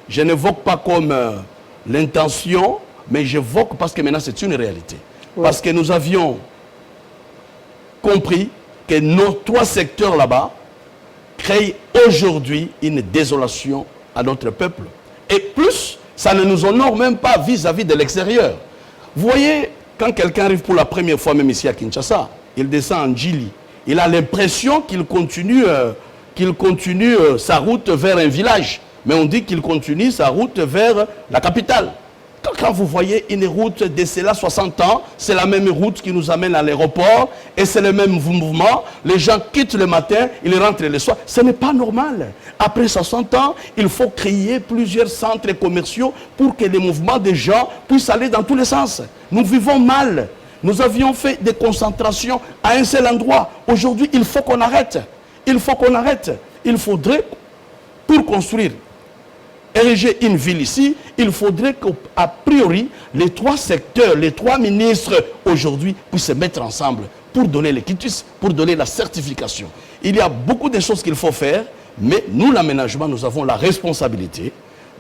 Je n'évoque pas comme l'intention, mais j'évoque parce que maintenant c'est une réalité. Ouais. Parce que nous avions compris que nos trois secteurs là-bas créent aujourd'hui une désolation à notre peuple. Et plus, ça ne nous honore même pas vis-à-vis de l'extérieur. Vous voyez, quand quelqu'un arrive pour la première fois, même ici à Kinshasa, il descend en Djili, il a l'impression qu'il continue sa route vers un village. Mais on dit qu'il continue sa route vers la capitale. Quand quand vous voyez une route de cela 60 ans, c'est la même route qui nous amène à l'aéroport et c'est le même mouvement. Les gens quittent le matin, ils rentrent le soir. Ce n'est pas normal. Après 60 ans, il faut créer plusieurs centres commerciaux pour que les mouvements des gens puissent aller dans tous les sens. Nous vivons mal. Nous avions fait des concentrations à un seul endroit. Aujourd'hui, il faut qu'on arrête. Il faut qu'on arrête. Il faudrait, pour construire, ériger une ville ici, il faudrait qu'a priori, les 3 secteurs, les 3 ministres aujourd'hui puissent se mettre ensemble pour donner les quitus, pour donner la certification. Il y a beaucoup de choses qu'il faut faire, mais nous, l'aménagement, nous avons la responsabilité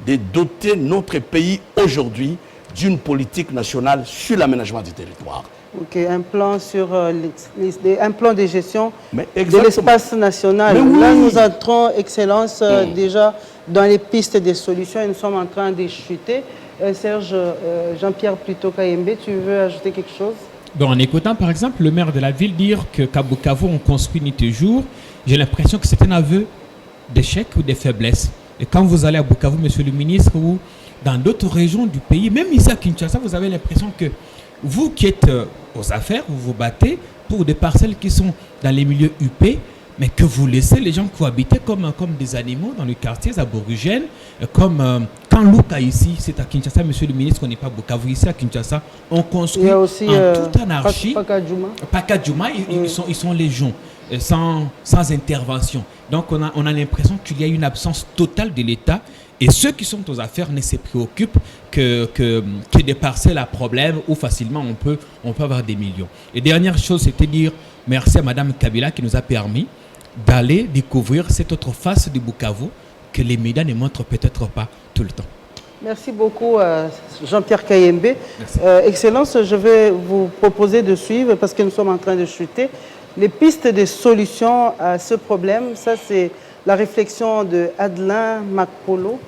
de doter notre pays aujourd'hui d'une politique nationale sur l'aménagement du territoire. Ok, un plan sur un plan de gestion de exactement. l'espace national. Oui. Là, nous entrons, Excellence, déjà dans les pistes des solutions et nous sommes en train de chuter. Serge, Jean-Pierre plutôt Kayembe, tu veux ajouter quelque chose? Bon, en écoutant par exemple le maire de la ville dire qu'à Bukavu on construit nuit et jour, j'ai l'impression que c'est un aveu d'échec ou de faiblesse. Et quand vous allez à Bukavu, monsieur le ministre, ou dans d'autres régions du pays, même ici à Kinshasa, vous avez l'impression que vous qui êtes aux affaires, vous vous battez pour des parcelles qui sont dans les milieux huppés, mais que vous laissez les gens cohabiter comme des animaux dans les quartiers aborigènes, comme quand Luka ici, c'est à Kinshasa, monsieur le ministre, on n'est pas Bukavu, ici à Kinshasa, on construit aussi, en toute anarchie. Pakadjouma, ils sont légions, sans intervention. Donc on a l'impression qu'il y a une absence totale de l'État. Et ceux qui sont aux affaires ne se préoccupent que des parcelles à problème où facilement on peut avoir des millions. Et dernière chose, c'était dire merci à Madame Kabila qui nous a permis d'aller découvrir cette autre face de Bukavu que les médias ne montrent peut-être pas tout le temps. Merci beaucoup Jean-Pierre Kayembe. Excellence, je vais vous proposer de suivre, parce que nous sommes en train de chuter, les pistes de solutions à ce problème. Ça, c'est la réflexion de Adelin Makpolo.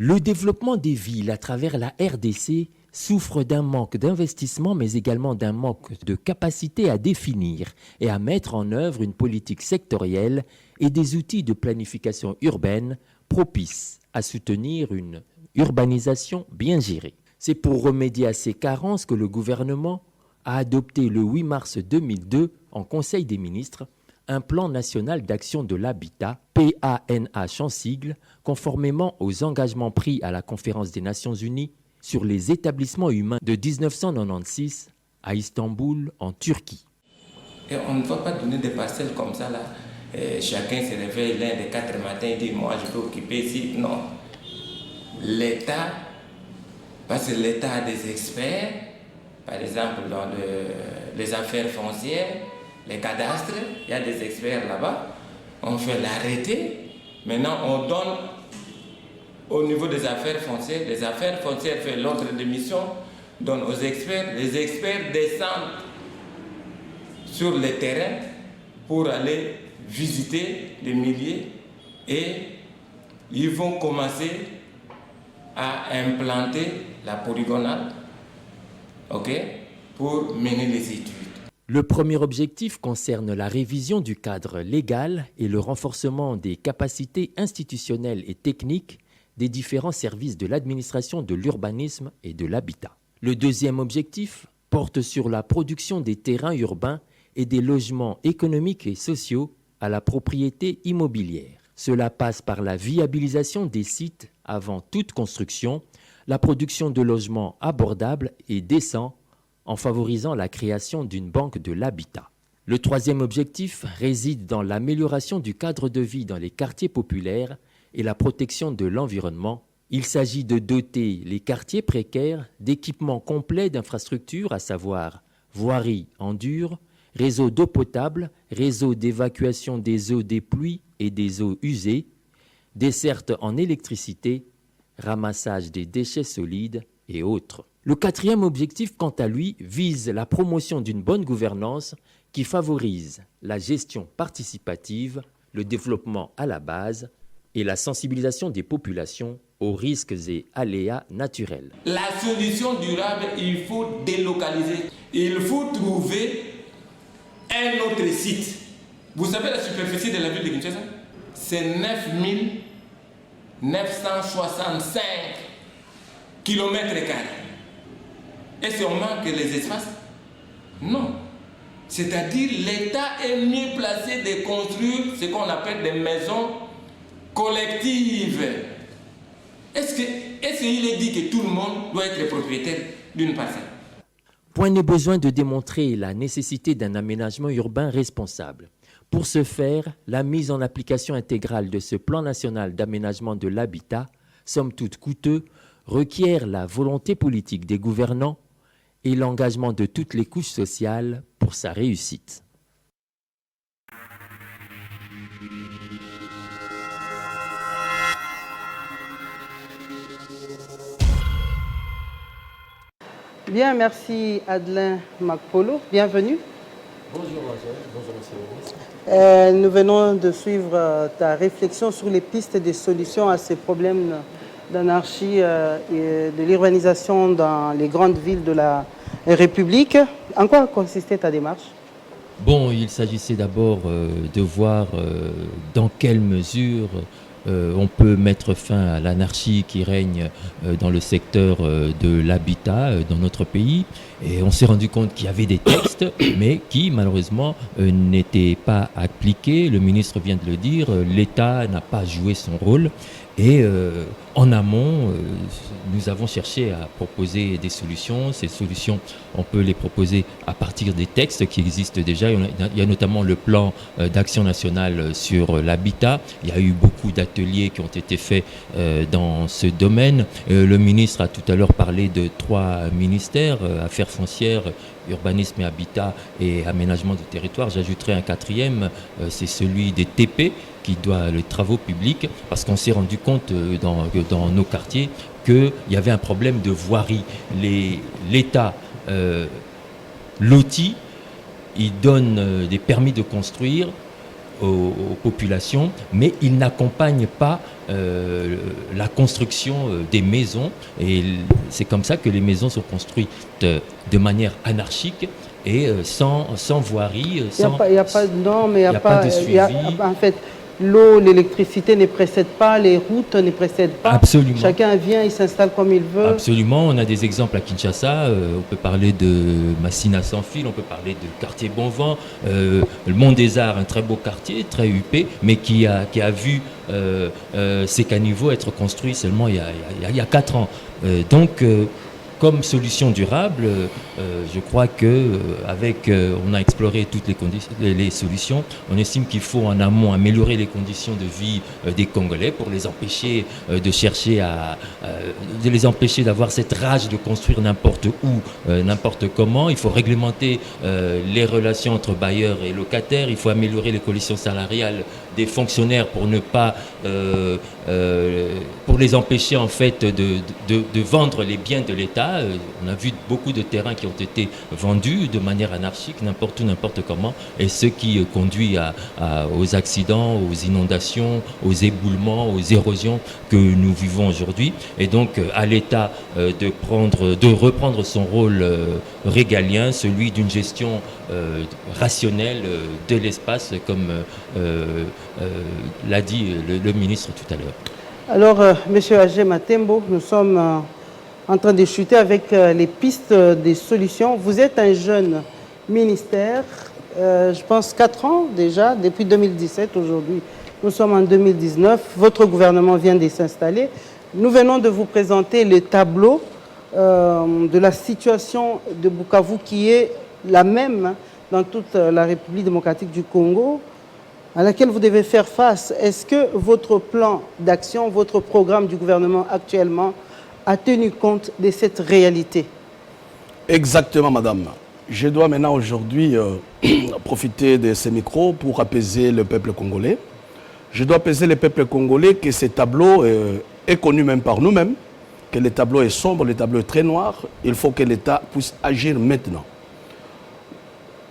Le développement des villes à travers la RDC souffre d'un manque d'investissement, mais également d'un manque de capacité à définir et à mettre en œuvre une politique sectorielle et des outils de planification urbaine propices à soutenir une urbanisation bien gérée. C'est pour remédier à ces carences que le gouvernement a adopté le 8 mars 2002 en Conseil des ministres un plan national d'action de l'habitat, PANH en sigle, conformément aux engagements pris à la Conférence des Nations Unies sur les établissements humains de 1996 à Istanbul, en Turquie. Et on ne va pas donner des parcelles comme ça là. Et chacun se réveille l'un des 4 matins et dit moi je peux occuper ici. Non. L'État, parce que l'État a des experts, par exemple dans les affaires foncières, les cadastres, il y a des experts là-bas. On fait l'arrêté. Maintenant, on donne au niveau des affaires foncières. Les affaires foncières font l'ordre de mission, donnent aux experts. Les experts descendent sur le terrain pour aller visiter les milliers et ils vont commencer à implanter la polygonale, pour mener les études. Le premier objectif concerne la révision du cadre légal et le renforcement des capacités institutionnelles et techniques des différents services de l'administration de l'urbanisme et de l'habitat. Le deuxième objectif porte sur la production des terrains urbains et des logements économiques et sociaux à la propriété immobilière. Cela passe par la viabilisation des sites avant toute construction, la production de logements abordables et décents, en favorisant la création d'une banque de l'habitat. Le troisième objectif réside dans l'amélioration du cadre de vie dans les quartiers populaires et la protection de l'environnement. Il s'agit de doter les quartiers précaires d'équipements complets d'infrastructures, à savoir voirie en dur, réseau d'eau potable, réseau d'évacuation des eaux des pluies et des eaux usées, desserte en électricité, ramassage des déchets solides et autres. Le quatrième objectif, quant à lui, vise la promotion d'une bonne gouvernance qui favorise la gestion participative, le développement à la base et la sensibilisation des populations aux risques et aléas naturels. La solution durable, il faut délocaliser. Il faut trouver un autre site. Vous savez la superficie de la ville de Kinshasa? C'est 9965 km². Est-ce qu'on manque les espaces? Non. C'est-à-dire l'État est mieux placé de construire ce qu'on appelle des maisons collectives. Est-ce qu'il est dit que tout le monde doit être propriétaire d'une parcelle? Point n'est besoin de démontrer la nécessité d'un aménagement urbain responsable. Pour ce faire, la mise en application intégrale de ce plan national d'aménagement de l'habitat, somme toute coûteux, requiert la volonté politique des gouvernants et l'engagement de toutes les couches sociales pour sa réussite. Bien, merci Adelin Makpolo. Bienvenue. Bonjour Angèle, bonjour monsieur le ministre. Nous venons de suivre ta réflexion sur les pistes de solutions à ces problèmes d'anarchie et de l'urbanisation dans les grandes villes de la République. En quoi consistait ta démarche? Bon, il s'agissait d'abord de voir dans quelle mesure on peut mettre fin à l'anarchie qui règne dans le secteur de l'habitat dans notre pays. Et on s'est rendu compte qu'il y avait des textes, mais qui malheureusement n'étaient pas appliqués. Le ministre vient de le dire, l'État n'a pas joué son rôle. Et en amont, nous avons cherché à proposer des solutions. Ces solutions, on peut les proposer à partir des textes qui existent déjà. Il y a notamment le plan d'action nationale sur l'habitat. Il y a eu beaucoup d'ateliers qui ont été faits dans ce domaine. Le ministre a tout à l'heure parlé de 3 ministères, affaires foncières, urbanisme et habitat et aménagement du territoire. J'ajouterai un 4e, c'est celui des TP, qui doit les travaux publics, parce qu'on s'est rendu compte dans nos quartiers qu'il y avait un problème de voirie. L'État lotit, il donne des permis de construire aux populations, mais il n'accompagne pas la construction des maisons, et c'est comme ça que les maisons sont construites de manière anarchique et sans voirie, Il n'y a pas de normes, il n'y a pas de suivi. En fait, l'eau, l'électricité ne précèdent pas, les routes ne précèdent pas. Absolument. Chacun vient, il s'installe comme il veut. Absolument. On a des exemples à Kinshasa. On peut parler de Massina sans fil, on peut parler de quartier Bonvent, le Mont des Arts, un très beau quartier, très huppé, mais qui a vu ses caniveaux être construits seulement il y a 4 ans. Donc, comme solution durable, je crois que on a exploré toutes les solutions. On estime qu'il faut en amont améliorer les conditions de vie des Congolais pour les empêcher de chercher de les empêcher d'avoir cette rage de construire n'importe où, n'importe comment. Il faut réglementer les relations entre bailleurs et locataires. Il faut améliorer les conditions salariales des fonctionnaires pour ne pas pour les empêcher en fait de vendre les biens de l'État. On a vu beaucoup de terrains qui ont été vendus de manière anarchique, n'importe où, n'importe comment, et ce qui conduit aux accidents, aux inondations, aux éboulements, aux érosions que nous vivons aujourd'hui. Et donc à l'État de reprendre son rôle régalien, celui d'une gestion rationnelle de l'espace, comme l'a dit le ministre tout à l'heure. Alors, Monsieur Agé Matembo, nous sommes en train de chuter avec les pistes des solutions. Vous êtes un jeune ministère, je pense 4 ans déjà, depuis 2017 aujourd'hui. Nous sommes en 2019, votre gouvernement vient de s'installer. Nous venons de vous présenter le tableau de la situation de Bukavu qui est la même dans toute la République démocratique du Congo, à laquelle vous devez faire face. Est-ce que votre plan d'action, votre programme du gouvernement actuellement a tenu compte de cette réalité? Exactement, madame. Je dois maintenant aujourd'hui profiter de ces micros pour apaiser le peuple congolais. Je dois apaiser le peuple congolais que ce tableau est connu même par nous-mêmes, que le tableau est sombre, le tableau est très noir. Il faut que l'État puisse agir maintenant.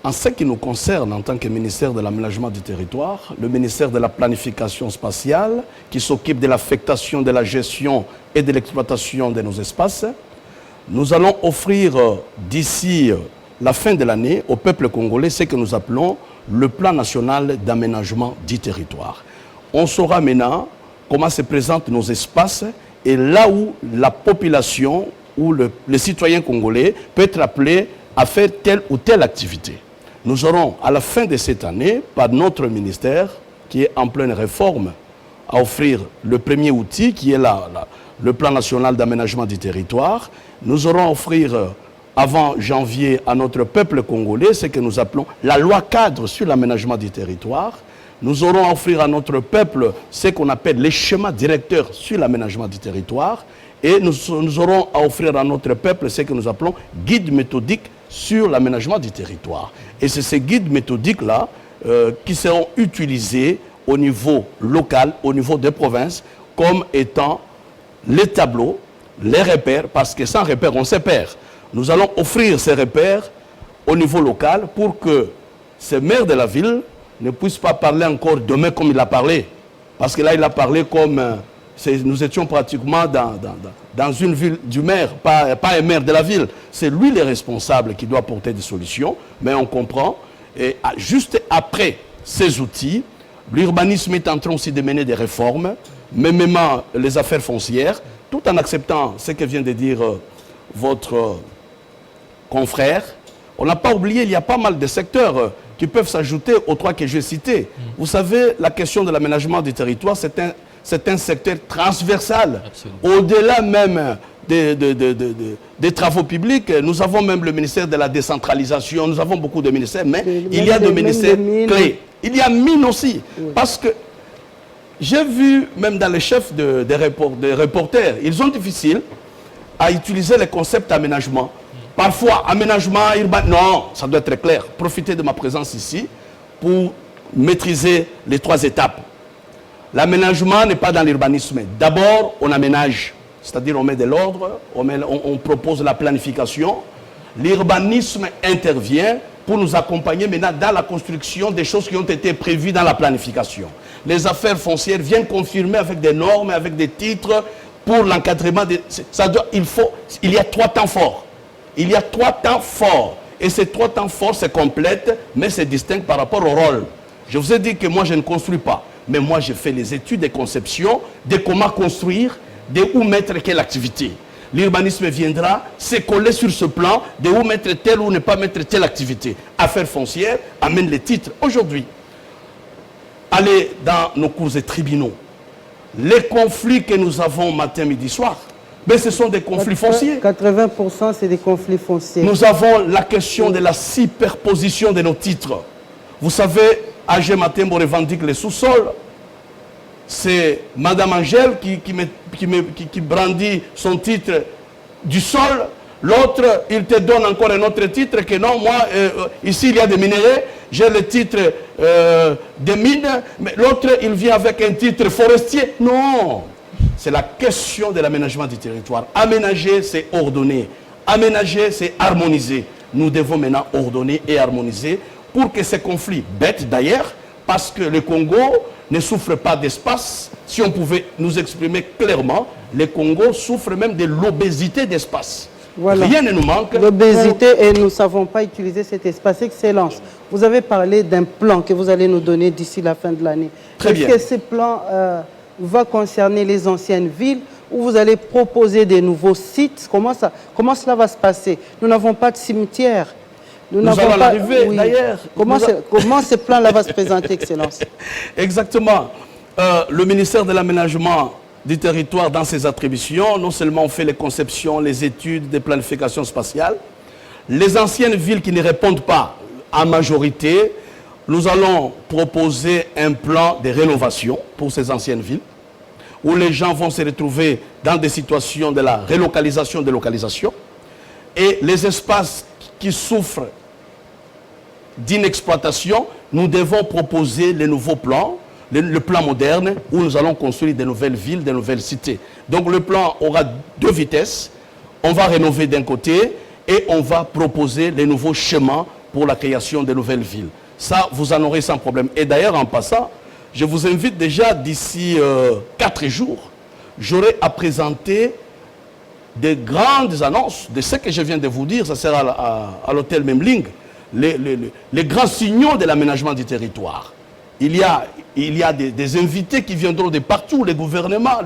En ce qui nous concerne, en tant que ministère de l'aménagement du territoire, le ministère de la planification spatiale, qui s'occupe de l'affectation, de la gestion et de l'exploitation de nos espaces, nous allons offrir d'ici la fin de l'année au peuple congolais ce que nous appelons le plan national d'aménagement du territoire. On saura maintenant comment se présentent nos espaces et là où la population ou le citoyen congolais peut être appelé à faire telle ou telle activité. Nous aurons à la fin de cette année, par notre ministère, qui est en pleine réforme, à offrir le premier outil qui est le plan national d'aménagement du territoire. Nous aurons à offrir avant janvier à notre peuple congolais ce que nous appelons la loi cadre sur l'aménagement du territoire. Nous aurons à offrir à notre peuple ce qu'on appelle les schémas directeurs sur l'aménagement du territoire. Et nous aurons à offrir à notre peuple ce que nous appelons guide méthodique sur l'aménagement du territoire. Et c'est ces guides méthodiques-là qui seront utilisés au niveau local, au niveau des provinces, comme étant les tableaux, les repères, parce que sans repères, on se perd. Nous allons offrir ces repères au niveau local pour que ces maires de la ville ne puissent pas parler encore demain comme il a parlé. Parce que là, il a parlé comme... nous étions pratiquement dans une ville du maire, pas un maire de la ville. C'est lui le responsable qui doit apporter des solutions, mais on comprend. Et juste après ces outils, l'urbanisme est en train aussi de mener des réformes, même les affaires foncières, tout en acceptant ce que vient de dire votre confrère. On n'a pas oublié, il y a pas mal de secteurs qui peuvent s'ajouter aux trois que j'ai cités. Vous savez, la question de l'aménagement du territoire, c'est un secteur transversal. Au-delà même des travaux publics, nous avons même le ministère de la décentralisation, nous avons beaucoup de ministères, mais il y a des ministères clés. Il y a mines aussi. Oui. Parce que j'ai vu, même dans les chefs des reporters, ils ont difficile à utiliser les concepts d'aménagement. Parfois, aménagement urbain, non, ça doit être très clair. Profitez de ma présence ici pour maîtriser les trois étapes. L'aménagement n'est pas dans l'urbanisme. D'abord, on aménage, c'est-à-dire on met de l'ordre, on propose la planification. L'urbanisme intervient pour nous accompagner maintenant dans la construction des choses qui ont été prévues dans la planification. Les affaires foncières viennent confirmer avec des normes, avec des titres pour l'encadrement. Il y a 3 temps forts. Il y a 3 temps forts. Et ces 3 temps forts se complètent, mais se distinguent par rapport au rôle. Je vous ai dit que moi, je ne construis pas. Mais moi, j'ai fait les études de conception, de comment construire, de où mettre quelle activité. L'urbanisme viendra se coller sur ce plan, de où mettre telle ou ne pas mettre telle activité. Affaires foncières amène les titres. Aujourd'hui, allez dans nos cours et tribunaux. Les conflits que nous avons matin, midi, soir, mais ce sont des conflits fonciers. 80% c'est des conflits fonciers. Nous avons la question de la superposition de nos titres. Vous savez, AG Matembo revendique les sous-sols. C'est Madame Angèle qui brandit son titre du sol. L'autre, il te donne encore un autre titre que non, moi, ici il y a des minéraux, j'ai le titre des mines, mais l'autre, il vient avec un titre forestier. Non, c'est la question de l'aménagement du territoire. Aménager, c'est ordonner. Aménager, c'est harmoniser. Nous devons maintenant ordonner et harmoniser pour que ces conflits, bêtes d'ailleurs, parce que le Congo ne souffre pas d'espace. Si on pouvait nous exprimer clairement, le Congo souffre même de l'obésité d'espace. Voilà. Rien ne nous manque. L'obésité et nous ne savons pas utiliser cet espace. Excellence. Vous avez parlé d'un plan que vous allez nous donner d'ici la fin de l'année. Est-ce que ce plan va concerner les anciennes villes ou vous allez proposer des nouveaux sites? Comment cela va se passer? Nous n'avons pas de cimetière. Nous allons l'arriver, d'ailleurs. Comment ce plan-là va se présenter, Excellence? Exactement. Le ministère de l'Aménagement du territoire, dans ses attributions, non seulement on fait les conceptions, les études de planification spatiale, les anciennes villes qui ne répondent pas en majorité, nous allons proposer un plan de rénovation pour ces anciennes villes, où les gens vont se retrouver dans des situations de la relocalisation, délocalisation, et les espaces qui souffrent d'inexploitation, nous devons proposer les nouveaux plans, le plan moderne, où nous allons construire de nouvelles villes, de nouvelles cités. Donc le plan aura 2 vitesses. On va rénover d'un côté et on va proposer les nouveaux schémas pour la création de nouvelles villes. Ça, vous en aurez sans problème. Et d'ailleurs, en passant, je vous invite déjà d'ici 4 jours, j'aurai à présenter des grandes annonces de ce que je viens de vous dire. Ça sera à l'hôtel Memling. Les grands signaux de l'aménagement du territoire. Il y a des invités qui viendront de partout, les gouvernements,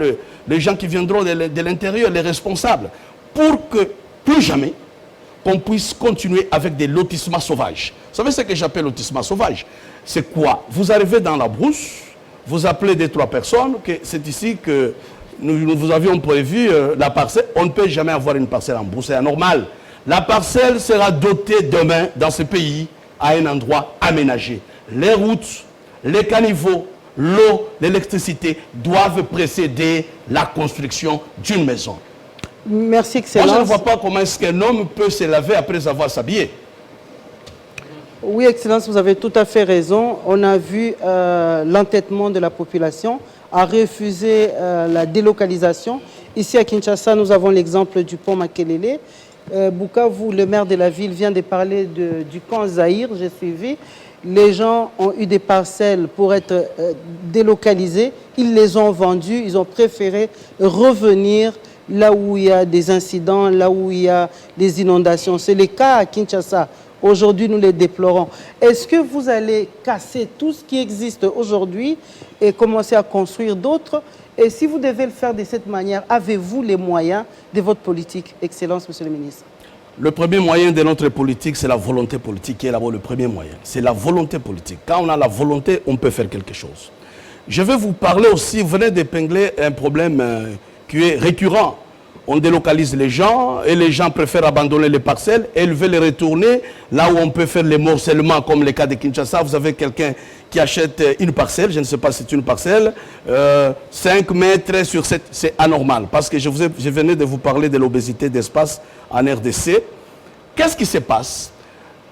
les gens qui viendront de l'intérieur, les responsables, pour que plus jamais qu'on puisse continuer avec des lotissements sauvages. Vous savez ce que j'appelle lotissement sauvage? C'est quoi? Vous arrivez dans la brousse, vous appelez 2-3 personnes, que c'est ici que nous vous avions prévu la parcelle. On ne peut jamais avoir une parcelle en brousse, c'est anormal. La parcelle sera dotée demain dans ce pays à un endroit aménagé. Les routes, les caniveaux, l'eau, l'électricité doivent précéder la construction d'une maison. Merci, Excellence. Moi, je ne vois pas comment est-ce qu'un homme peut se laver après avoir s'habillé. Oui, Excellence, vous avez tout à fait raison. On a vu l'entêtement de la population à refuser la délocalisation. Ici à Kinshasa, nous avons l'exemple du pont Makelele. Bukavu, le maire de la ville, vient de parler du camp Zahir, j'ai suivi. Les gens ont eu des parcelles pour être délocalisés. Ils les ont vendues. Ils ont préféré revenir là où il y a des incidents, là où il y a des inondations. C'est le cas à Kinshasa. Aujourd'hui, nous les déplorons. Est-ce que vous allez casser tout ce qui existe aujourd'hui et commencer à construire d'autres? Et si vous devez le faire de cette manière, avez-vous les moyens de votre politique? Excellence, Monsieur le ministre. Le premier moyen de notre politique, c'est la volonté politique qui est d'abord le premier moyen. C'est la volonté politique. Quand on a la volonté, on peut faire quelque chose. Je vais vous parler aussi, vous venez d'épingler un problème qui est récurrent. On délocalise les gens et les gens préfèrent abandonner les parcelles et ils veulent les retourner là où on peut faire les morcellements comme le cas de Kinshasa. Vous avez quelqu'un qui achète une parcelle, je ne sais pas si c'est une parcelle, 5 mètres sur 7, c'est anormal. Parce que je venais de vous parler de l'obésité d'espace en RDC. Qu'est-ce qui se passe?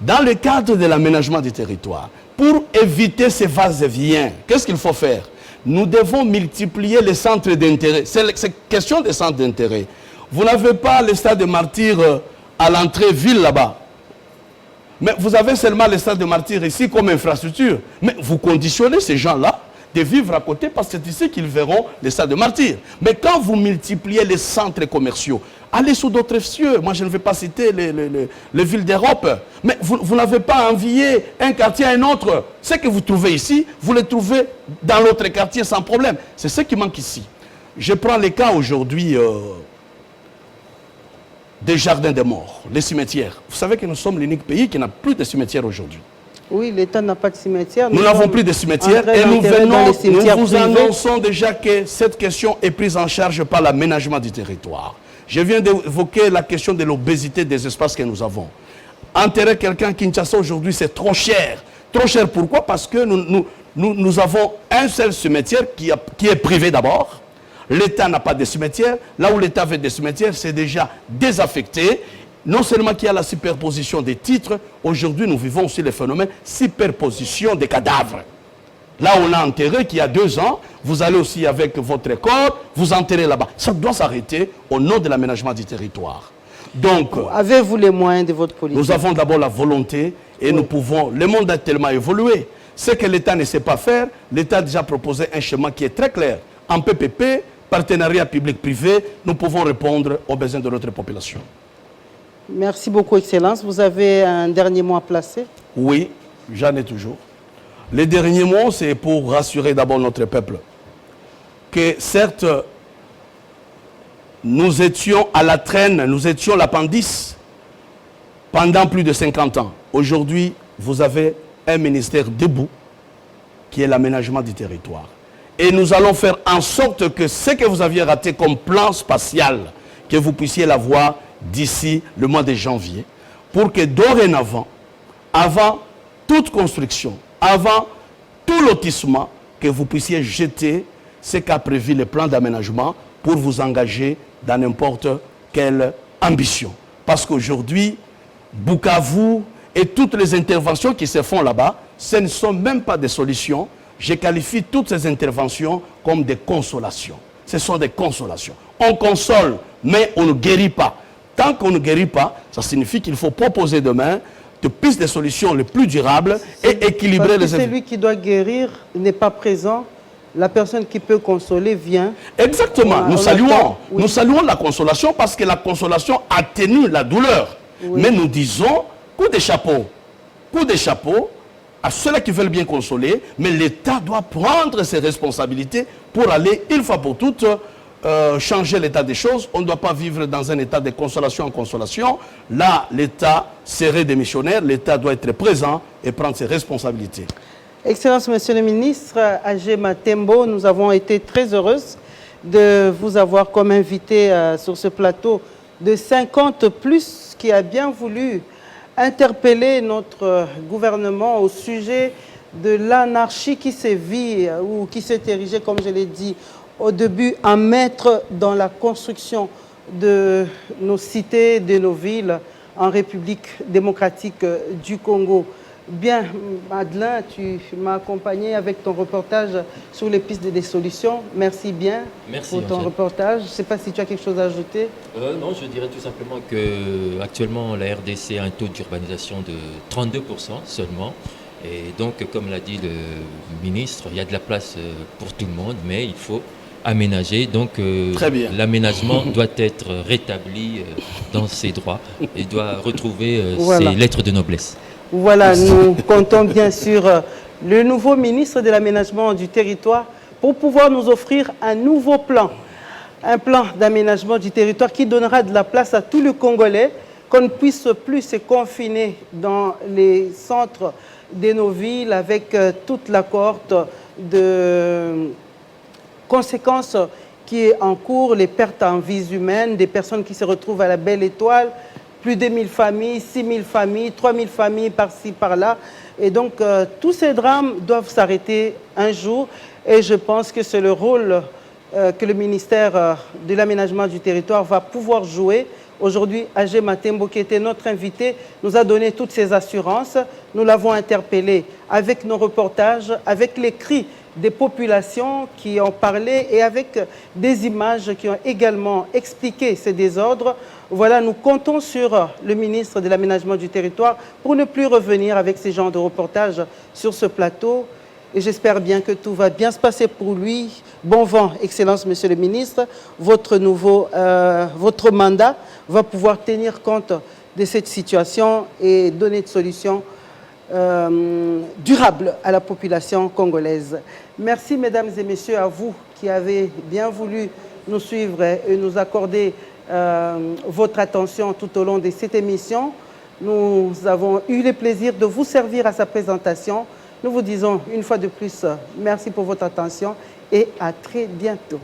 Dans le cadre de l'aménagement du territoire, pour éviter ces va-et-vient, qu'est-ce qu'il faut faire? Nous devons multiplier les centres d'intérêt. C'est question des centres d'intérêt. Vous n'avez pas le stade de Martyrs à l'entrée ville là-bas. Mais vous avez seulement le stade de Martyrs ici comme infrastructure. Mais vous conditionnez ces gens-là de vivre à côté parce que c'est ici qu'ils verront le stade de Martyrs. Mais quand vous multipliez les centres commerciaux, allez sous d'autres cieux. Moi, je ne vais pas citer les villes d'Europe. Mais vous n'avez pas envié un quartier à un autre. Ce que vous trouvez ici, vous le trouvez dans l'autre quartier sans problème. C'est ce qui manque ici. Je prends les cas aujourd'hui des jardins des morts, les cimetières. Vous savez que nous sommes l'unique pays qui n'a plus de cimetières aujourd'hui. Oui, l'État n'a pas de cimetière. Nous n'avons plus de cimetières et nous vous annonçons déjà que cette question est prise en charge par l'aménagement du territoire. Je viens d'évoquer la question de l'obésité des espaces que nous avons. Enterrer quelqu'un à Kinshasa aujourd'hui, c'est trop cher. Trop cher pourquoi? Parce que nous avons un seul cimetière qui est privé d'abord. L'État n'a pas de cimetière. Là où l'État avait des cimetières, c'est déjà désaffecté. Non seulement qu'il y a la superposition des titres, aujourd'hui nous vivons aussi le phénomène superposition des cadavres. Là où on a enterré qu'il y a 2 ans, vous allez aussi avec votre corps, vous enterrez là-bas. Ça doit s'arrêter au nom de l'aménagement du territoire. Donc, avez-vous les moyens de votre politique? Nous avons d'abord la volonté et nous pouvons... Le monde a tellement évolué. Ce que l'État ne sait pas faire, l'État a déjà proposé un schéma qui est très clair. En PPP, partenariat public-privé, nous pouvons répondre aux besoins de notre population. Merci beaucoup, Excellence. Vous avez un dernier mot à placer? Oui, j'en ai toujours. Le dernier mot, c'est pour rassurer d'abord notre peuple. Que certes, nous étions à la traîne, nous étions l'appendice pendant plus de 50 ans. Aujourd'hui, vous avez un ministère debout qui est l'aménagement du territoire. Et nous allons faire en sorte que ce que vous aviez raté comme plan spatial, que vous puissiez l'avoir d'ici le mois de janvier, pour que dorénavant, avant toute construction, avant tout lotissement, que vous puissiez jeter ce qu'a prévu le plan d'aménagement pour vous engager dans n'importe quelle ambition. Parce qu'aujourd'hui, Bukavu et toutes les interventions qui se font là-bas, ce ne sont même pas des solutions. Je qualifie toutes ces interventions comme des consolations. Ce sont des consolations. On console, mais on ne guérit pas. Tant qu'on ne guérit pas, ça signifie qu'il faut proposer demain de pistes de solutions les plus durables et équilibrer les... Celui qui doit guérir n'est pas présent la personne qui peut consoler vient. Exactement. Nous saluons la consolation parce que la consolation atténue la douleur. Oui. Mais nous disons, coup de chapeau à ceux-là qui veulent bien consoler, mais l'État doit prendre ses responsabilités pour aller, une fois pour toutes, changer l'état des choses. On ne doit pas vivre dans un état de consolation en consolation. Là, l'État serait démissionnaire. L'État doit être présent et prendre ses responsabilités. Excellence, Monsieur le ministre, Agé Matembo, nous avons été très heureuses de vous avoir comme invité sur ce plateau de 50+, qui a bien voulu interpeller notre gouvernement au sujet de l'anarchie qui sévit ou qui s'est érigée, comme je l'ai dit au début, en maître dans la construction de nos cités, de nos villes en République démocratique du Congo. Bien, Madeleine, tu m'as accompagné avec ton reportage sur les pistes des solutions. Merci bien pour ton reportage. Je ne sais pas si tu as quelque chose à ajouter. Non, je dirais tout simplement qu'actuellement, la RDC a un taux d'urbanisation de 32% seulement. Et donc, comme l'a dit le ministre, il y a de la place pour tout le monde, mais il faut aménager. Donc, l'aménagement doit être rétabli dans ses droits et doit retrouver ses lettres de noblesse. Voilà, nous comptons bien sur le nouveau ministre de l'Aménagement du territoire pour pouvoir nous offrir un nouveau plan. Un plan d'aménagement du territoire qui donnera de la place à tous les Congolais, qu'on ne puisse plus se confiner dans les centres de nos villes avec toute la cohorte de conséquences qui est en cours, les pertes en vies humaines, des personnes qui se retrouvent à la Belle Étoile, plus de 1000 familles, 6000 familles, 3000 familles par-ci, par-là. Et donc, tous ces drames doivent s'arrêter un jour. Et je pense que c'est le rôle que le ministère de l'Aménagement du territoire va pouvoir jouer. Aujourd'hui, Agé Matembo, qui était notre invité, nous a donné toutes ces assurances. Nous l'avons interpellé avec nos reportages, avec les cris des populations qui ont parlé et avec des images qui ont également expliqué ces désordres. Voilà, nous comptons sur le ministre de l'Aménagement du territoire pour ne plus revenir avec ces genres de reportages sur ce plateau. Et j'espère bien que tout va bien se passer pour lui. Bon vent, Excellence, Monsieur le ministre. Votre mandat va pouvoir tenir compte de cette situation et donner des solutions durables à la population congolaise. Merci, mesdames et messieurs, à vous qui avez bien voulu nous suivre et nous accorder votre attention tout au long de cette émission. Nous avons eu le plaisir de vous servir à sa présentation. Nous vous disons une fois de plus merci pour votre attention et à très bientôt.